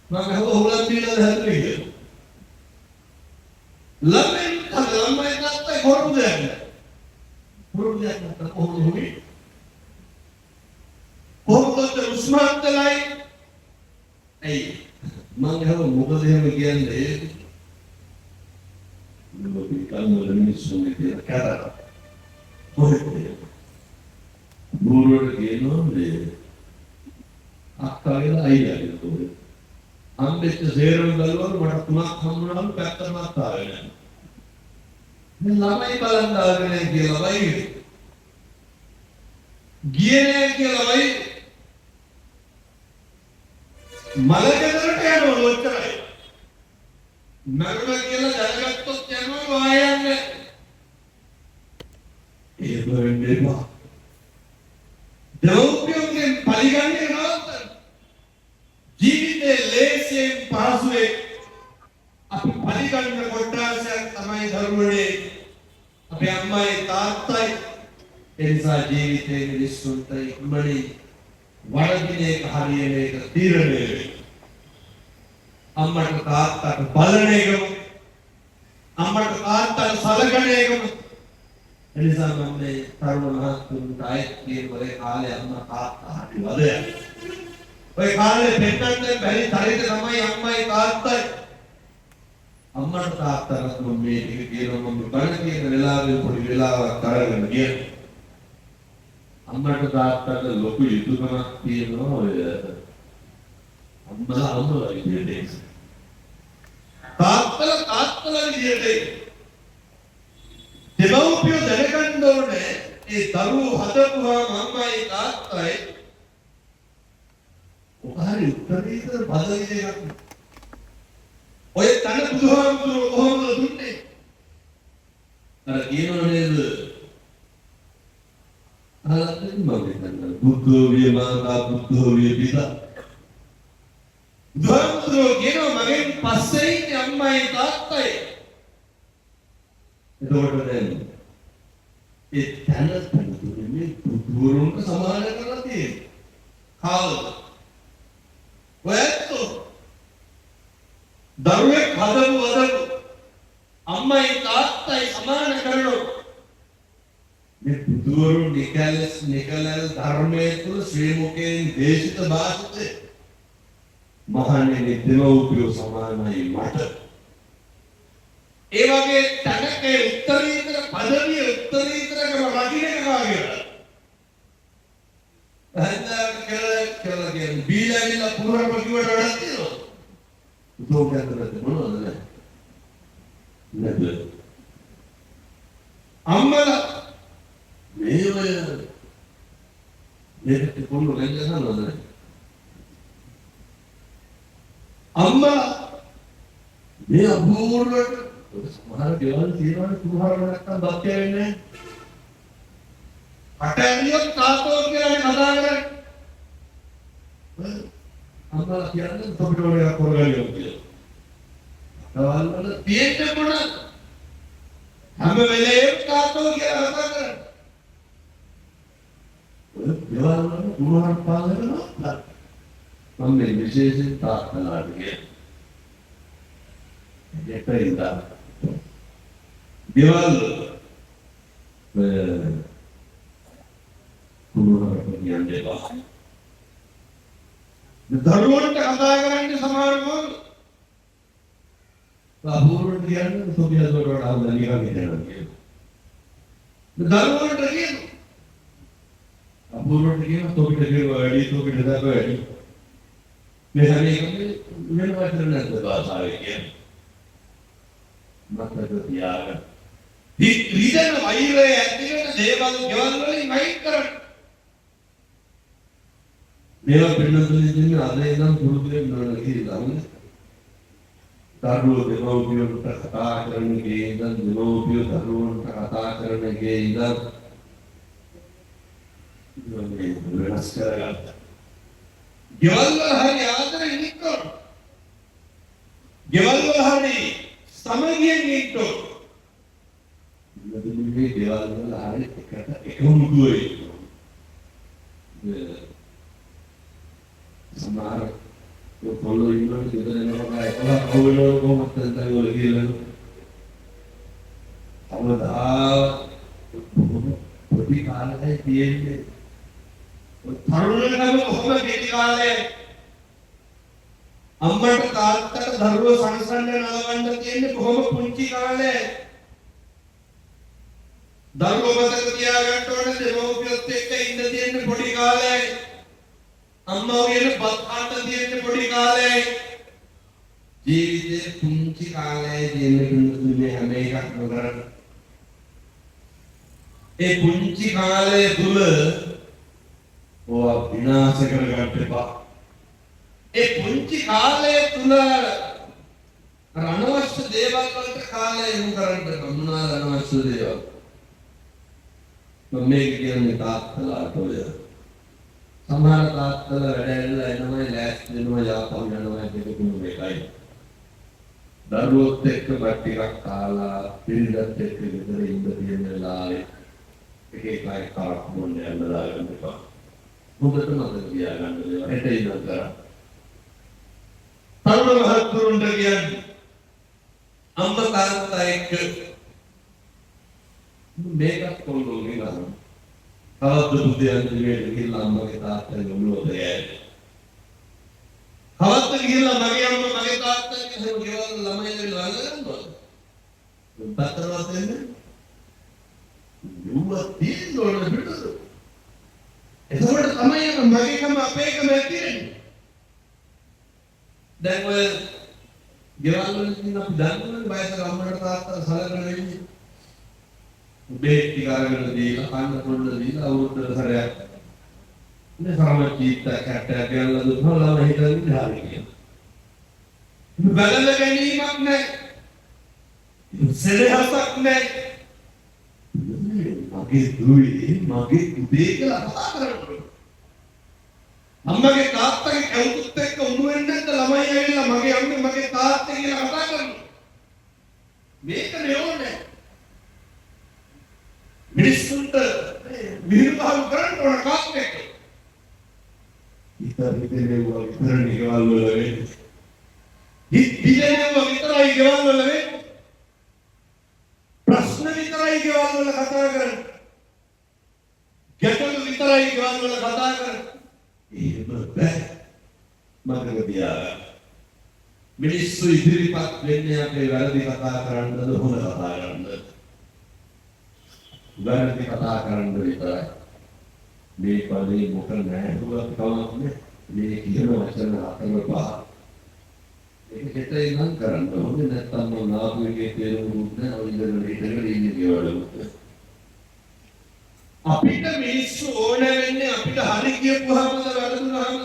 මම හොලන් දීලා හැදුවේ. ළමෙන් ළමයි තාත්තයි පොරොන්දුයක් නැහැ. පුරුද්දක් නැත්නම් කොහොමද වෙන්නේ? කොහොමද උස්මාන්තලයි? ඇයි මම හව මොකද එහෙම කියන්නේ? මොකද කල්මල මිනිස්සුන්ගේ කියලා කරා. කොහෙද? බුරුවට කියනවා මේ අක්කාගේ අයියා කියලා. අම්බෙච්ච සේරම ගලවල මට තුනක් හම්බුනාලු පැත්තම අත්තාවේ නැහැ. මේ ළමයි බලන් ආගෙන කියලා වයි. ගියේ කියලා වයි. මලකදරට යනවා ඔච්චරයි. මරණ කියලා දැනගත්තොත් යනවා වායන්නේ. ඒ වෙන්නේ බා. දවුපියෝගේ පරිගන්නේ නවත්තන්න. ජීවිතේ ලේසියෙන් පහසුවේ අපි පරිගන්න කොටසක් තමයි ධර්මයේ අපේ අම්මයි තාත්තයි එනිසා ජීවිතේ මිනිස්සුන්ට ඉක්මනින් වරදිනේ හරියන එක තීරණය වෙනවා. අම්මට තාත්තට බලන එකම අම්මට තාත්තට සලකන එකම එනිසා මම මේ තරුණ මහත්තුන්ට ආයෙත් කියනවා කාලේ අම්මා තාත්තා හරි වදයක්. ඔය කාලේ පෙන්නන්න බැරි තරයට තමයි අම්මයි තාත්තයි අම්මට තාත්තට මම මේ ටික කියනවා මම බණ කියන වෙලාවේ පොඩි වෙලාවක් අරගෙන ගියා. අම්මට තාත්තට ලොකු යුතුයකමක් තියෙනවා ඔය අම්මලා විදියට. තාත්තලා විදියට. දෙමව්පියෝ දැනගන්න ඕනේ ඒ දරුවෝ හදපුවාම අම්මයි තාත්තයි ඔහරි උත්තරීතර පදවි දෙකක්. ඔය තන බුදුහාමුදුරුවෝ කොහොමද දුන්නේ? අර කියනවා නේද? අහලත් මම හිතන්නේ බුද්ධෝ විය මාතා බුද්ධෝ විය පිතා. බුදුහාමුදුරුවෝ කියනවා මගෙන් පස්සේ ඉන්නේ අම්මයි තාත්තයි. එතකොට දැන් ඒ තන මේ බුදුරුන්ට සමාන කරලා තියෙන්නේ. කාලද? ඔයත්තු දරුවෙක් හදපු අම්මයි තාත්තයි සමාන කරනවා. මේ බුදුවරු නිකලස් ධර්මයේ තුල ශ්‍රී මුඛයෙන් දේශිත භාෂිතේ මහණෙනි දෙමව්පියෝ සමානයි මට. ඒ වගේ තනකේ උත්තරීතර පදවිය උත්තරීතරකම රකින්න කාගේද? හඳාට කියලා කියන්නේ බීලා ගිහලා පුරාම කිව්වට වැඩක් තියෙනවා. උදෝගයන්ට මොනවද නැහැ. නැද. අම්මලා මේක පොළොව ගන්නවද නැහැ. අම්මලා මේ අභූර්වට සමහර ගෙවල් තියෙනවනේ කුහර නැත්තම් බත් වෙන්නේ නැහැ. අටැලියක් තාතෝ කියලා කතා කරන්නේ. අම්මලා කියන්නේ තොපිට වල කරගලියක් කියලා. දවල් වල තියෙන්න මොනවද? හැම වෙලේම තාතෝ කියලා කතා කරන්නේ. ගෙවල් වල කුහර පාලනවා. මම මේ විශේෂයෙන් තාත්තලාට කියන්නේ. ඒකෙන්ද ගෙවල් කියන්නේ දරුවන්ට කතා කරන්නේ සමහරවල් අහුරුන්ට කියන්නේ සෝබියදට වඩා හොඳ නිකන් හිතනවා කියන්නේ. දරුවන්ට කියන්නේ අහුරුන්ට කියන සෝබියට කියනවා වැඩි සෝබියට දාපු වැඩි. මේ හැම එකම වෙන වචන නැද්ද භාෂාවේ කියන්නේ. මතක තියාගන්න. රීදන වෛරය ඇතිවෙන දේවල් ගෙවල් වලින් අයින් කරන්න. මේවා පිළිතුරු දෙන්න අද ඉඳන් පුරුදු වෙන්න ඕන කියලා. දරුවෝ දෙමව්පියන්ට කතා කරන ගේ ඉඳන් දෙමව්පියෝ දරුවන්ට කතා කරන ගේ ඉඳන් මේ වෙනස් කරගන්න. ගෙවල් වල හරි ආදරෙන් ඉන්නෝ. ගෙවල් වල හරි සමගියෙන් ඉන්නෝ. මේ ගෙවල් වල හරි එකට එකමුතුයි. සමහර පොළොව ඉන්නකොට දෙදෙනාම එකලා කවුරුනෝ කොහොමද තවල කියලා. අවදා පොඩි කාලේ තියෙන්නේ තරුණකම කොහොමද පොඩි කාලේ අම්මට තාත්තට දරුවෝ සංසන්දන නලවන්න තියෙන්නේ කොහොම පුංචි කාලේ. දරුවෝ මතක තියාගන්න ඕනේ දෙමව්පියොත් එක්ක ඉන්න තියෙන්නේ පොඩි කාලේ. අම්මා කියන බත් කාට තියෙන්නේ පොඩි කාලේ. ජීවිතේ පුංචි කාලේ ජීවිතේ හැම එකක්ම කරන්න. ඒ පුංචි කාලේ තුල ඔය විනාශ කරගන්න එපා. ඒ පුංචි කාලය තුල අනවශ්‍ය දේවල් වලට කාලය යොමු කරන්න මොනවාද අනවශ්‍ය දේවල්? මම මේ කියන්නේ තාත්තලාට ඔය සමහර තාත්තලා වැඩ ඇරලා එනවා ලෑස්ති වෙනවා යාපහු යනවා දෙකම මේකයි. දරුවොත් එක්ක බත් ටිකක් කාලා පිළිදත් එක්ක විතර ඉඳ තියෙන වෙලාවේ එක එකයි කරක් මොන්න යන්න දාගන්න එපා. හොඳට මතක තියාගන්න දේවල් හෙට ඉඳන් කරා. තරුණ මහත්තුරුන්ට කියන්නේ අම්මා තාත්තා එක්ක මේකත් කොල්ලෝගේ ගන්න. තවත් බුද්ධයන් දෙවියන් ගිහිල්ලා අම්මගේ තාත්තගේ ගොනුවද යන්නේ. කවද්ද ගිහිල්ලා මගේ අම්මා මගේ තාත්තා කියන ගෙවල් ළමයි වෙලා ගන්නවද? පතරවත් දෙන්නේ. යුවා තියෙනවද පිටුද? එතකොට තමයි මගේකම අපේකම තියෙන්නේ. දැන් ඔය ගෙවල් වල ඉන්න අපි දන්නවනේ බයසක අම්මට තාත්තට සලකන වෙන්නේ. බේත් ටික අරගෙන දීලා කන්න පොඩ්ඩ දීලා අවුරුද්දට සැරයක් ඉතින් සමචීත්ත කැට්ටයක් ගන්නලා දුන්නා ළමයි හිතන්නේ ඉඳහරි කියලා. බලල ගැනීමක් නැහැ. සෙනෙහසක් නැහැ. මගේ දුවේ මගේ පුතේ කියලා කතා කරනවා. අම්මගේ තාත්තගේ කවුරුත් එක්ක උණු වෙන්නේ නැද්ද ළමයි ඇවිල්ලා මගේ අම්මේ මගේ තාත්තේ කියලා කතා කරනවා. මේක නෙවෙයි. මිනිස්සුන්ට විහිළුවහල් කරන්න ඕන කාත් එක්ක. ඉතින් ගෙවල් වල වෙන්නේ. හිතේම විතරයි ගෙවල් වල වෙන්නේ. ප්‍රශ්න විතරයි ගෙවල් වල කතා කරන්නේ. ගැටලු විතරයි ගෙවල් වල කතා කරන්නේ. එහෙම බෑ. මතක තියාගන්න. මිනිස්සු ඉදිරිපත් වෙන්නේ අපේ වැරදි කතා කරන්නද හොඳ කතා කරන්නද? වැරදි කතා කරන්න විතරයි. මේ පදේ මොකක් නැහැ හුඟක් කවන්නේ මේ කියන වචන හතර පහ ඒක හිතේ නම් කරන්න ඕනේ නැත්නම් මම නාපු එකේ තේරුම් නැහැ ඔය ඉඳගෙන හිටගෙන ඉන්නේ කියවලු අපිට මිනිස්සු ඕන වෙන්නේ අපිට හරි කියපුවාම වැරදුනහම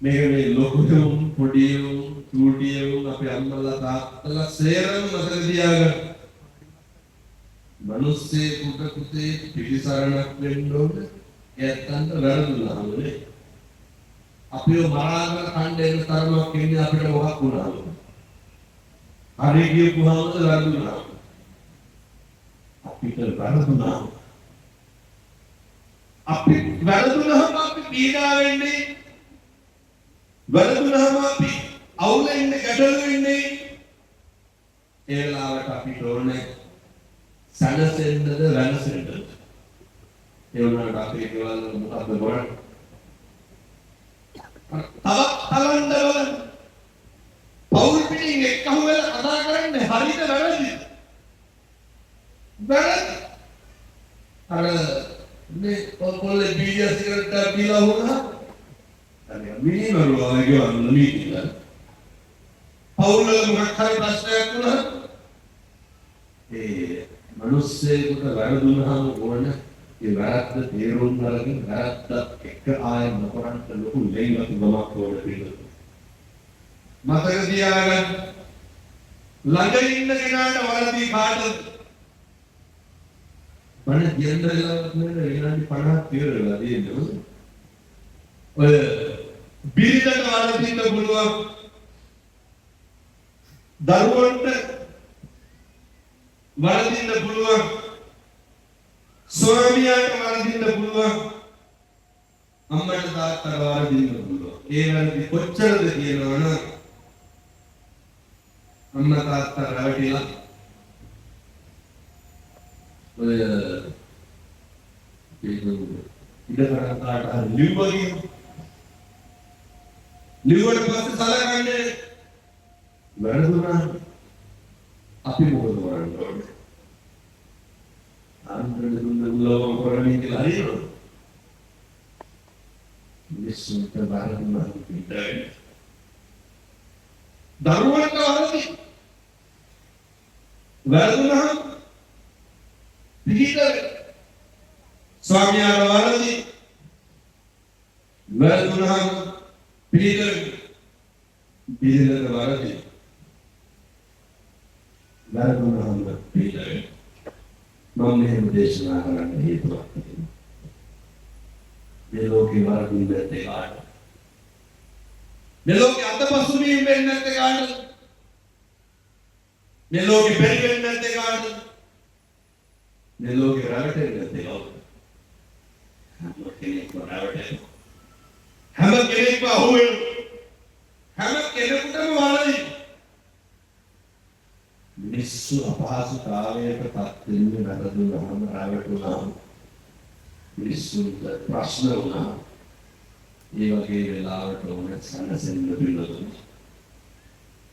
මේ ලොකුතුම් පොඩියුම් චූටියුම් අපේ අම්මලා තාත්තලා සේරම මතක තියාගන්න මිනිස්සේ පුතේ පිළිසරණක් වෙන්න ඕනේ ඒත්තන්ට වැරදුනහම නේ අපිව මරාගෙන කණ්ඩේන තරමක් ඉන්නේ අපිට මොකක් වුණාද හරි කියපුවාම වැරදුනහම අපිට වැරදුනා අපි වැරදුනහම අපි පීඩා වෙන්නේ වැරදුනහම අපි අවුල ඉන්නේ ගැටලු වෙන්නේ ඒ වෙලාවට අපිට ඕනේ සැනසෙන්නද වෙනසෙන්නද ඒ වුණාට අපි ඒවල මොකක්ද කරන්නේ තවත් අලන්දවල පෞල් පිටින් එක්කහුව වෙලා කතා කරන්නේ හරිද වැරදිද වැරදි අර මේ පොල්ලේ බීජ සිගරට් බීලා වුණා අනේ මිනිමරු වගේ වන්න මීටිලා පෞල් වල මොකක් හරි ප්‍රශ්නයක් වුණා ඒ මිනිස්සෙකුට වැරදුනහම ඕන ඒ වැරද්ද තේරුම් ගන්න වැරද්දත් එක්ක ආයෙ නොකරන්න ලොකු ලෙයිවත් ගමක් ඕන පිළිතුරු මතක තියාගන්න ළඟ ඉන්න කෙනාට වරදී කාටද මම ජෙන්ඩර්ලවත් නෙවෙයි විනාඩි 50ක් ඉවරලා තියෙනවා ඔය බිරිඳට වරදින්න පුළුවන් දරුවන්ට වරදින්න පුළුවන් ස්වාමියාට වරදින්න පුළුවන් අම්මට තාත්තට වරදින්න පුළුවන් ඒ වැරදි කොච්චරද කියනවනම් අම්මා තාත්තා රැවටිලා ඔය ඉඩකඩ කාට හරි ලිව්වගේ ලිව්වට පස්සේ සලකන්නේ වැරදුනා අපි මොකද කරන්නේ අන්තරේ දුන්නලෝම කරන්නේ කියලා හරියනවා මිනිස්සුන්ට බාරදුනා පිටයි දරුවන්ට වරදි වැරදුනා පිළිතර ස්වාමියාට වරදි වැරදුනහම පිළිතර බිරිඳට වරදි වැරදුනහම පිළිතර මම මෙහෙම දේශනා කරන්න හේතුවක් තියෙනවා මේ ලෝකේ වරදින් නැත්තේ කාට මේ ලෝකේ අතපසු වීම වෙන්නේ නැත්තේ කාටද මේ ලෝකේ බැරි වෙන්නේ නැත්තේ කාටද මේ ලෝකේ රැවටෙන්නේ නැත්තේ කවුද හැම කෙනෙක්ම අහුවෙනවා හැම කෙනෙකුටම වරදි මිනිස්සු අපහසුතාවයකට පත් වෙන්නේ වැරදුනහම රැවටුනහම මිනිස්සුන්ට ප්‍රශ්න වුණා ඒ වගේ වෙලාවට ඕනේ සැනසෙන්න පිළිතුරු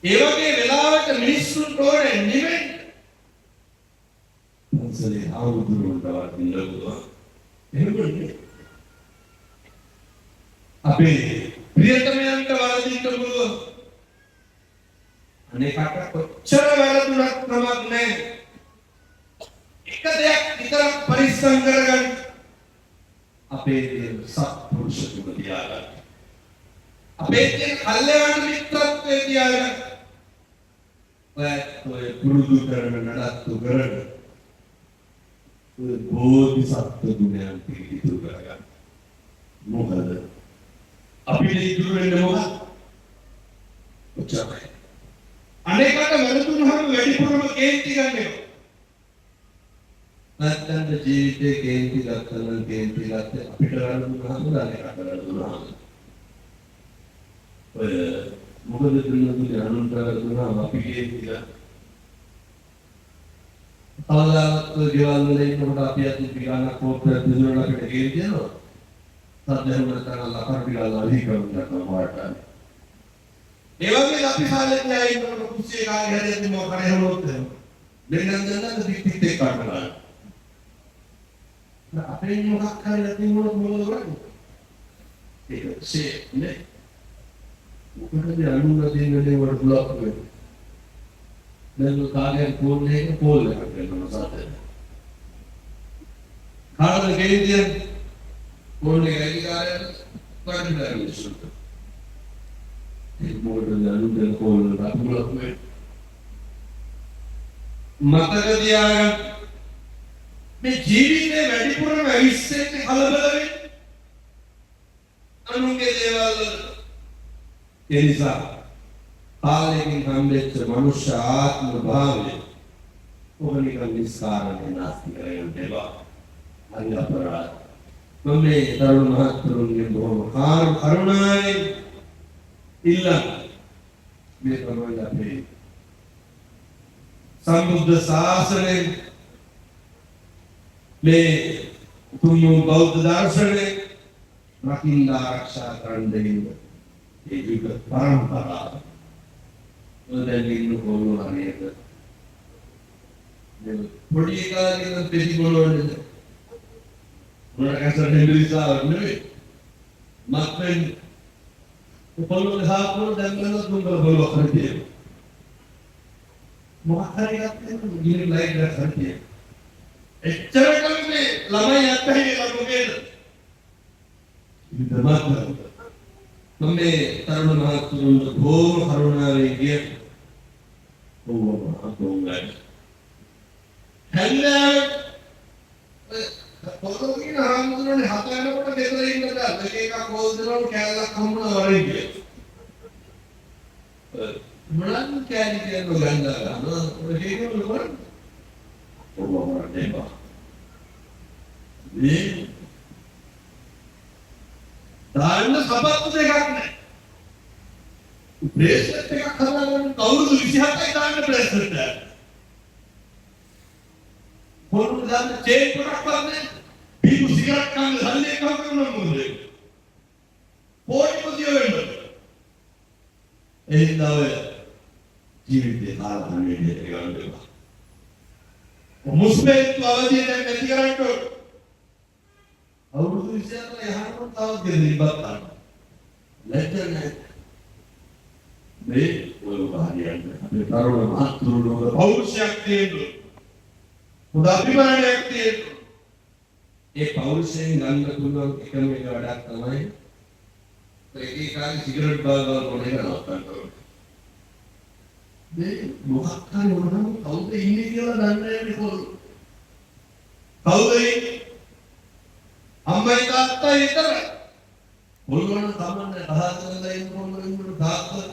ඒ වගේ වෙලාවට මිනිස්සුන්ට ඕනේ නිවෙන්න පන්සලේ ආවුදුරුන්ට වදිනවා එහෙමනේ අපේ ප්‍රියතමයන්ට වරදින්න පුළුවන් අනේ කට කොච්චර වැරදුනක් නමක් නැහැ එක දෙයක් විතරක් පරිස්සම් කරගන්න අපේ සත්පුරුෂතුම තියාගන්න අපේ කල්යාණ මිත්‍රත්වයේ තියාගන්න ඔය පුරුදු කරන නඩත්තු කරන ඔය බෝධිසත්ව ගුණයන් පිළිතුරු කරගන්න මොකද අපිට ඉතුරු වෙන්නේ මොකක්ද ඔච්චරයි අනේකට වැරදුනහම වැඩිපුරම කේන්ති ගන්නවා නැත්නම් ජීවිතේ කේන්ති ගන්න කේන්ති ගත්තේ අපිට වැරදුනහම අනේකට වැරදුනහම ඔය මොකද දුන්නා අනුන්ට වැරදුනහම අපි කේන්ති ගන්න අවදාවත් ගෙවල් වල ඉන්නකොට අපි අත් පිටාන කෝප්පයක් දුන්නා අපිට කේන්ති යනවා සද්දෙන් කරලා ලකර පිටාලා අධිකරණ කරනවා ඒ වගේ අපි කාලේ ගියා ඉන්නකොට කුස්සියේ කාගේ හරි ඇති මොකක් හරි හොරොත් දෙන්නන් දෙන්නත් පිටිත් එක්ක කරනවා අපේ මොකක් හරි නැති මොනවද මොකද කරන්නේ? ඒක නේ. මොකටද අනුන්ගේ දෙන්නේ වල බ්ලොක් වෙන්නේ? දැන් කාගේ ෆෝන් එකක කෝල් එකක් කරනවා සාතේ. කාටද ගෙන්නේ? ෆෝන් එක ඇලිකාරයන් වඩිලා ඉස්සුත්. ඒ මොකටද අනුන්ගේ කෝල් එක බ්ලොක් වෙන්නේ? මතක තියාගන්න මේ ජීවිතේ වැඩිපුරම ඇවිස්සෙන්නේ කලබල වෙන්නේ අනුන්ගේ දේවල් වලට. ඒ නිසා කාලෙකින් හම්බෙච්ච මනුෂ්‍ය ආත්ම භාවය ඔබ නිකන් නිස්කාරණේ නැස්ති කරගෙන දෙවා. හරි අපරාධ. මම මේ තරුණ මහත්තුරුන්ගේ බොහොම කරුණාවෙන් ඉල්ලන මේ තමයි අපේ සම්බුද්ධ ශාසනය මේ උතුම් බෞද්ධ දර්ශනය රකින්න ආරක්ෂා කරන්න දෙන්න ඒ යුග පරම්පරාව දැන් ඉන්න කොළු හරියට මේ පොඩි කාලේ දෙවි කොළවලද මොනවාකට හෙම්බිරිසාව නෙවෙයි මත්ෙන් කොළවල හාපුව දැන් ගලන තුන් කොළව කරතියි මොකක් හරි ගත්තම ගිහින් ලයිට් එක හරියට එච්චර කල්පේ ළමයි අත්හැරේ ලබුගේද ඉදමත් මම මේ තරුණ මහත්තුරුන්ට බොහොම කරුණාවෙන් කිය ඕව අතෝංගයි හැල්ලා පොතෝකින ආම්දුරනේ හත වෙනකොට ගෙදර ඉන්න බෑ එකක් කෝල් දෙනවා කෑල්ලක් හම්බුනා වරේ කිය මොනවාද කියන්නේ ගන්නවා ඔය හේතුව කරන්නේ ඕව වරදේපා මේ දාන්න සපත්තු දෙකක් නැහැ බ්‍රේස්ලට් එකක් හදාගන්න කවුරුද 27යි දාන්න බ්‍රේස්ලට් එක කොහොමද දාන්න චේන් එකක් කරන්නේ බීපු සිගරට් කන්න සල්ලි එකක් කරනවා මොකද පොඩි පුදිය වෙන්න එහෙනම් ජීවිතේ ආරම්භයේ ගන්න දෙපා මුස්ලිම් අවධිය දැන් නැති කරන්න ඕන අවුරුදු 27 යහනකොට තවත් ගෙදරින් බත් ගන්න ලැජ්ජ නැහැ මේ ඔය වහරියන්නේ අපේ තරුණ මහත්තුරුන්ගේ පෞරුෂයක් තියෙනවා හොඳ අභිමානයක් තියෙනවා ඒ පෞරුෂයෙන් ගන්න පුළුවන් එකම එක වැඩක් තමයි ඒකේ කාලේ සිගරට් බාගල් කොනේ නවත්තන්න ඕනේ මේ මොකක් හරි වුණාම කවුද ඉන්නේ කියලා දන්නේ නැහැ කොහොමද කවුද ඉන්නේ අම්මයි තාත්තයි විතරයි මොළවන සම්මන්නේ කහතරලා ඉන්න මොළවන තාත්තා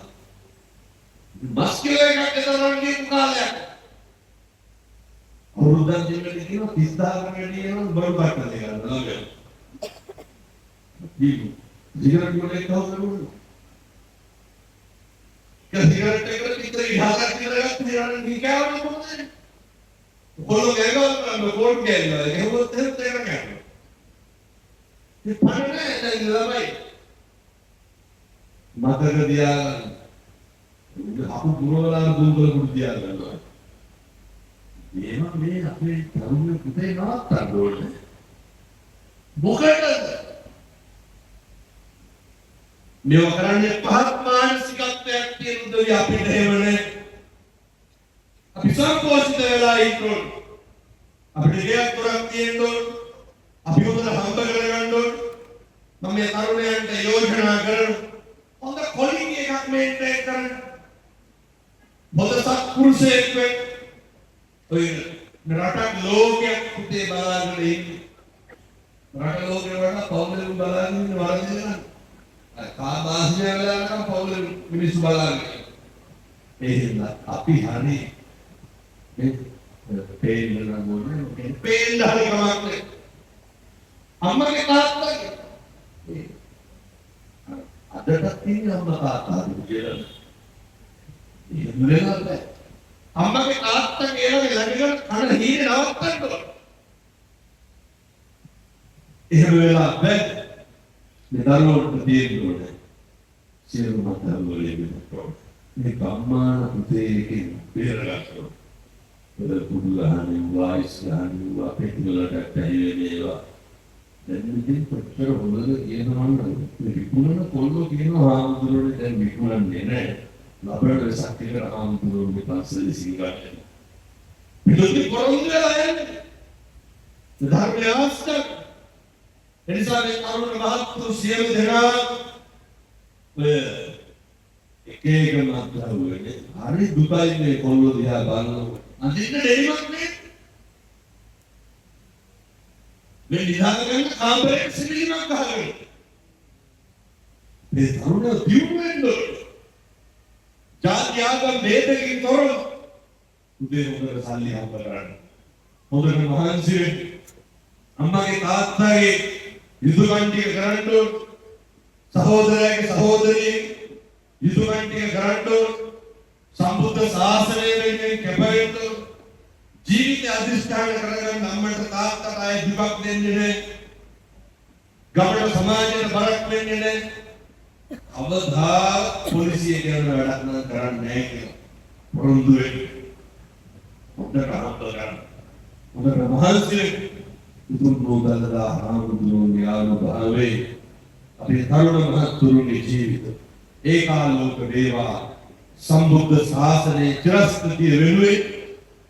මස් කිලෝ එකක් තරම් ගිය කාලයක් අවුරුද්දක් දෙකකට කියන 30000කට වැඩි වෙනවා බඩු බට්ට දෙක ගන්නවා දීපු සිගරට් මොලේ කවුද මොන්නේ සිගරට් එකට පිටර ඉහළට කියලා ගන්න නිකාවන මොකද කොළො ගෑගල් කරන කෝඩ් ගෑනවා ඒකවත් තේරෙන්නේ නැහැ ඒ පන්නේ දැන් ළමයි මතක තියාගන්න අපු ගුණවලා දුම්බල කුඩු තියාගන්නවා මේ අපේ තරුණ පුතේ නවත්තන්න ඕනේ මොකටද මේව කරන්නේ පහත් මානසිකත්වයක් තියෙන උදවිය අපිට එහෙම නැහැ අපි සම්පෝෂිත වෙලා ඉන්නොත් අපිට ගියක් තොරක් තියෙන්න ඕන අපි හොඳට හම්බ කරගන්න ඕන මම මේ තරුණයන්ට යෝජනා කරන හොඳ කොලින් එකක් මේන්ටේන් කරන්න හොඳ සත්පුරුෂයෙක් වෙන්න ඔය රටක් ලෝකයක් පුතේ බලාගෙන ඉන්නේ රට ලෝකේ වඩා පෞද්ගලික බලාගෙන ඉන්න වරදින කාමාසිය වෙලාවකම් පෞද්ගලික මිනිස්සු බලාගෙන එහෙනම් අපි හරි මේ පේන්න නෝනේ පේන්න හරි කමක් නැහැ අම්මගේ තාත්තගේ අදටත් තියෙන අම්මා තාත්තා කියලා ඉන්නවද අම්මගේ තාත්තා කියලා ළඟගෙන කන හීනේ නවත්තන්න ඕන එහෙම වෙලා බෑ මේ දරුවන්ට තියෙන්න ඕනේ සියලු මතවල මේ අම්මා පුතේකින් බේරගන්න පුදුහානිවා ඉස්ලාමිවා පෙට්ටිවලට පැහිවෙනවා. දැන් ඉතින් කොච්චර හොඳද කියනවා නම් විකුණන කොල්ලෝ කියනවා හාමුදුරුවනේ දැන් විකුණන්නේ නැහැ. අපේ සත්‍යකර හාමුදුරුවෝගේ පස්සේ සිංගාට. පිටුති පොරොන්දු වෙලා යන්නේ. ධර්ම අවස්ථා එනිසා මේ කරුණ මහත්තු සියලු දෙනා එක මාත්‍රාවනේ හරි දුකයි මේ කොල්ලෝ දිහා බලනකොට. අදින්න දෙයිමක් නේ. මේ නිදාන ගන්න කාමරේ සිලිමක් ගහගෙන. මේ තරුණ දියුණුවෙන්න. ජාති ආගම් ભેදකින් තොරව උදේ හොඳට සල්ලි හම්බ කරන්න. හොඳට මහන්සි වෙන්න. අම්මගේ තාත්තගේ යුතුයකම් ටික කරන්න ඕන. සහෝදරයාගේ සහෝදරිය යුතුයකම් ටික කරන්න ඕන. සම්බුද්ධ ශාසනය වෙනුවෙන් කැපවෙන්න ඕන. ජීවිතය අධිෂ්ඨාන කරගන්න අම්මට තාත්තට ආයේ දුකක් දෙන්නේ නැහැ. ගමන සමාජයට බරක් වෙන්නේ නැහැ. අවදා පොලිසිය කියන වැඩක් නම් කරන්නේ නැහැ කියලා. පොරොන්දු වෙන්න. හොඳට අහන්න ගන්න. හොඳට මහන්සි වෙන්න. උතුම් නෝදලදා හාමුදුරුවෝගේ ආනුභාවයේ අපේ තරුණ මහත්තුරුන්ගේ ජීවිත ඒකාලෝක වේවා. සම්බුද්ධ ශාසනයේ චිරස්ථිතිය වෙනුවෙන්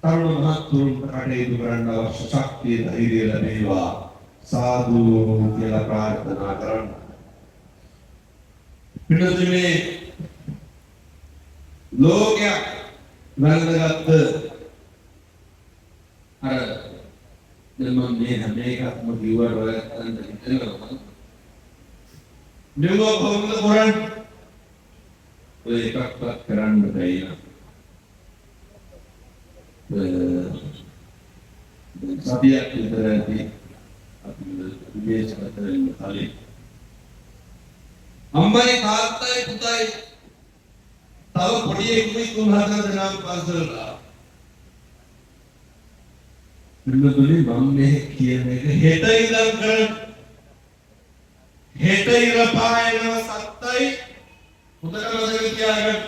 තරුණ මහත්තුරුන්ට කටයුතු කරන්න අවශ්‍ය ශක්තිය ධෛර්යය ලැබේවා. සාදු කියලා ප්‍රාර්ථනා කරන්න. පිටුතුනේ ලෝකයක් වැළඳගත් අර දැන් මේ හැම එකක්ම කිව්වට ඔයගොල්ලන්ට හිතෙනවා නෙව කොහොමද කරන්නේ ඔය එකක්වත් කරන්න බැහැ නේද සතියක් විතර ඇති අපි විදේශගතරින් කලින් අම්මයි තාත්තයි පුතයි තව පොඩි එකෙකුයි 3-4 දෙනා පන්සලට පිළිතුරේ මම මේ කියන එක හෙට ඉඳන් කරන්න හෙට ඉර පායනව සත්තයි හොඳට මතක තියාගන්න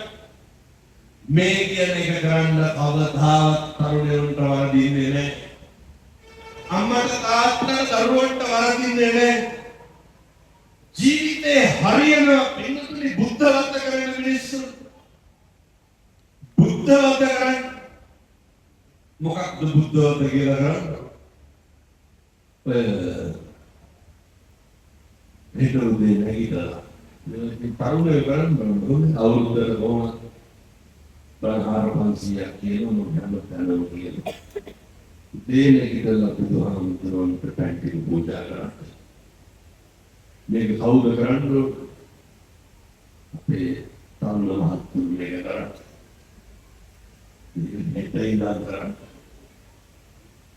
මේ කියන එක කරන්න කවදාවත් තරුණයන්ට වරදින්නේ නැහැ අම්මට තාත්තට දරුවන්ට වරදින්නේ නැහැ ජීවිතේ හරියන පින්තුනි බුද්ධවත්ත කරන මිනිස්සු බුද්ධවත්ත කරන්නේ මොකක්ද බුද්ධවත්ත කියලා කරන්නේ හිතුවේ නැගිටලා මේ තරුණයෝ කරන්නේ අවුරුද්දට කොහොමද බණහාර 500ක් කියන මොකක්ද තනම කියලා දේනේ කියලා බුදුහාමුදුරන්ට පැන්ටි පූජා කරා මේක කවුද කරන්නේ අපේ තරුණ මහත්තුරු මේක කරන්නේ මේක ඉඳලා කරන්නේ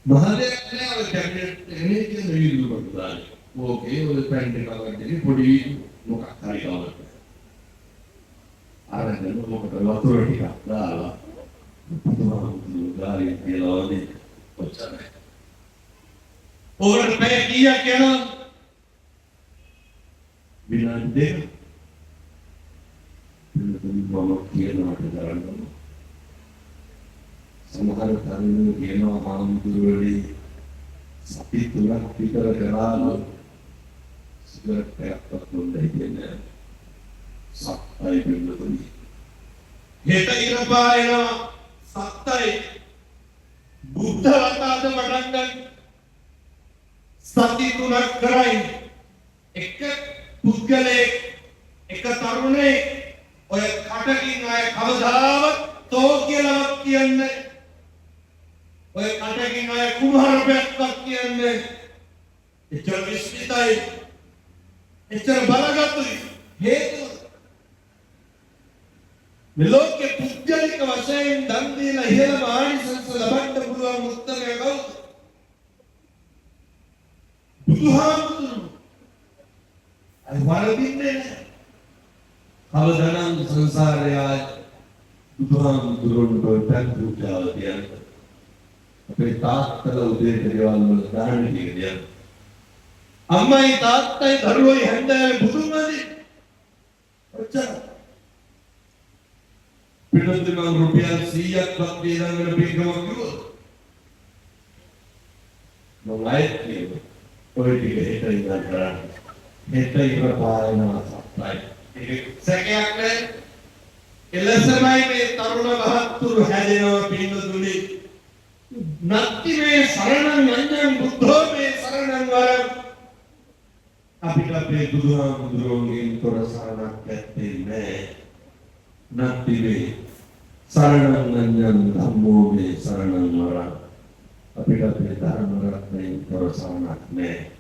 මහදයක් නෑ ඔය කැබිනට් එකේ තියෙන වීඩියෝ කොට දාන්නේ ඕකේ ඔය පැන්ට් එක වගේ පොඩි මොකක් හරි කවුද ආරගෙන මොකට වතුර ටිකක් දාලා පුදුමාවුතු ගාලේ කියලා වගේ ඔච්චරයි ඕකට පැය කීයක් යනවා විනාඩි දෙක මම කියනවාට කරන්න සමහර තරුණයෝ කියනවා හාමුදුරුවනේ සති 3ක් විතර කරාම සිගරට් එකක් බොන්නයි කියන්නේ සත්තයි බින්දුතුනි හෙට ඉර පායනවා සත්තයි බුද්ධ වතාද පටන් ගන්න සති 3ක් කරයි එක පුද්ගලයෙක් එක තරුණයෙක් ඔය කටකින් අය කවදාවත් තෝ කියලාවත් කියන්නේ ඔය කටකින් අය කුමාරපැක්කක් කියන්නේ එච්චර විශ්මිතයි එච්චර බලගත්තුයි හේතුව මේ ලෝකේ පුද්ගලික වශයෙන් දන් දීලා ඉහළම ආනිසංස ලබන්න පුළුවන් උත්තරය කවුද බුදුහාමුදුරුවෝ අය වරදින්නේ නැහැ කවදානම් සංසාරයේ බුදුහාමුදුරුවන්ට පැන් පූජාව තියන්නේ අපේ තාත්තලා උදේ පෙරවල් වල දාන දෙන්නේ අම්මයි තාත්තයි දරුවෝයි හැන්දෑවේ බුදුමදි ඔච්චර පිටුතුන් මම රුපියල් 100ක් වත් දීලා පිටකමක් කිව්වොත් ලයිට් කියනවා. ඔය ටික හෙට ඉඳන් කරන්න. හෙට ඉවර පායනවා සප්ලයි. ඒක සැකයක් නැහැ. එලෙසමයි මේ තරුණ මහත්තුරු හැදෙනවා පින්නතුනි. නත්ති මේ සරණං අඤ්ඤං බුද්ධෝ මේ සරණං වරං. අපිට අපේ බුදුහාමුදුරුවන්ගෙන් තොර සරණක් ඇත්තේ නැහැ. නත්ති මේ සරණං අඤ්ඤං ධම්මෝ මේ සරණං වරං. අපිට අපේ ධර්ම රත්නයෙන් තොර සරණක් නැහැ.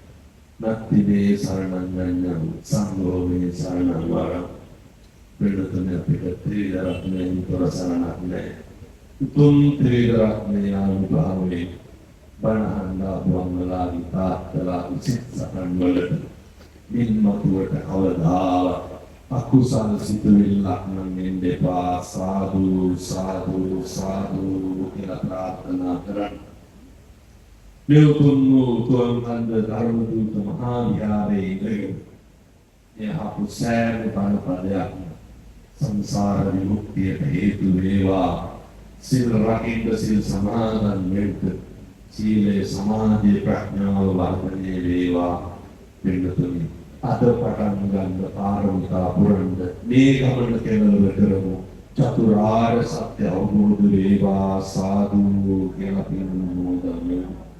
නත්ති මේ සරණං අඤ්ඤං සංඝෝ මේ සරණං වරං. පිළිතුරේ අපිට ත්‍රිවිධ රත්නයෙන් තොර සරණක් නැහැ. උතුම් ත්‍රිවිධ රත්නය අනුභවයෙන් බණහන්දා වංගලාගේ තාත්තලාගේ සිත් සතන් වලට මින්මතුවට කවදාවත් අකුසල සිතුවිල්ලක් නම් එන්න එපා. සාදු සාදු සාදු කියලා ප්‍රාර්ථනා කරන්න. මේ උතුම් අන්ද ධර්ම දූත මහා විහාරයේ ඉඳගෙන යහපු සෑම පදයක් සංසාර විමුක්තියට හේතු වේවා. සිල් රකින්න සිල් සමාදන් වෙන්න සීලේ සමාධිය ප්‍රඥාව වර්ධනය වේවා. පින්නතුනි අද පටන් ගන්න පාරමිතා පුරන්න මේ ගමන කෙලවර කරමු. චතුරාර්ය සත්‍ය අවබෝධ වේවා. සාදු කියලා පින් නමෝ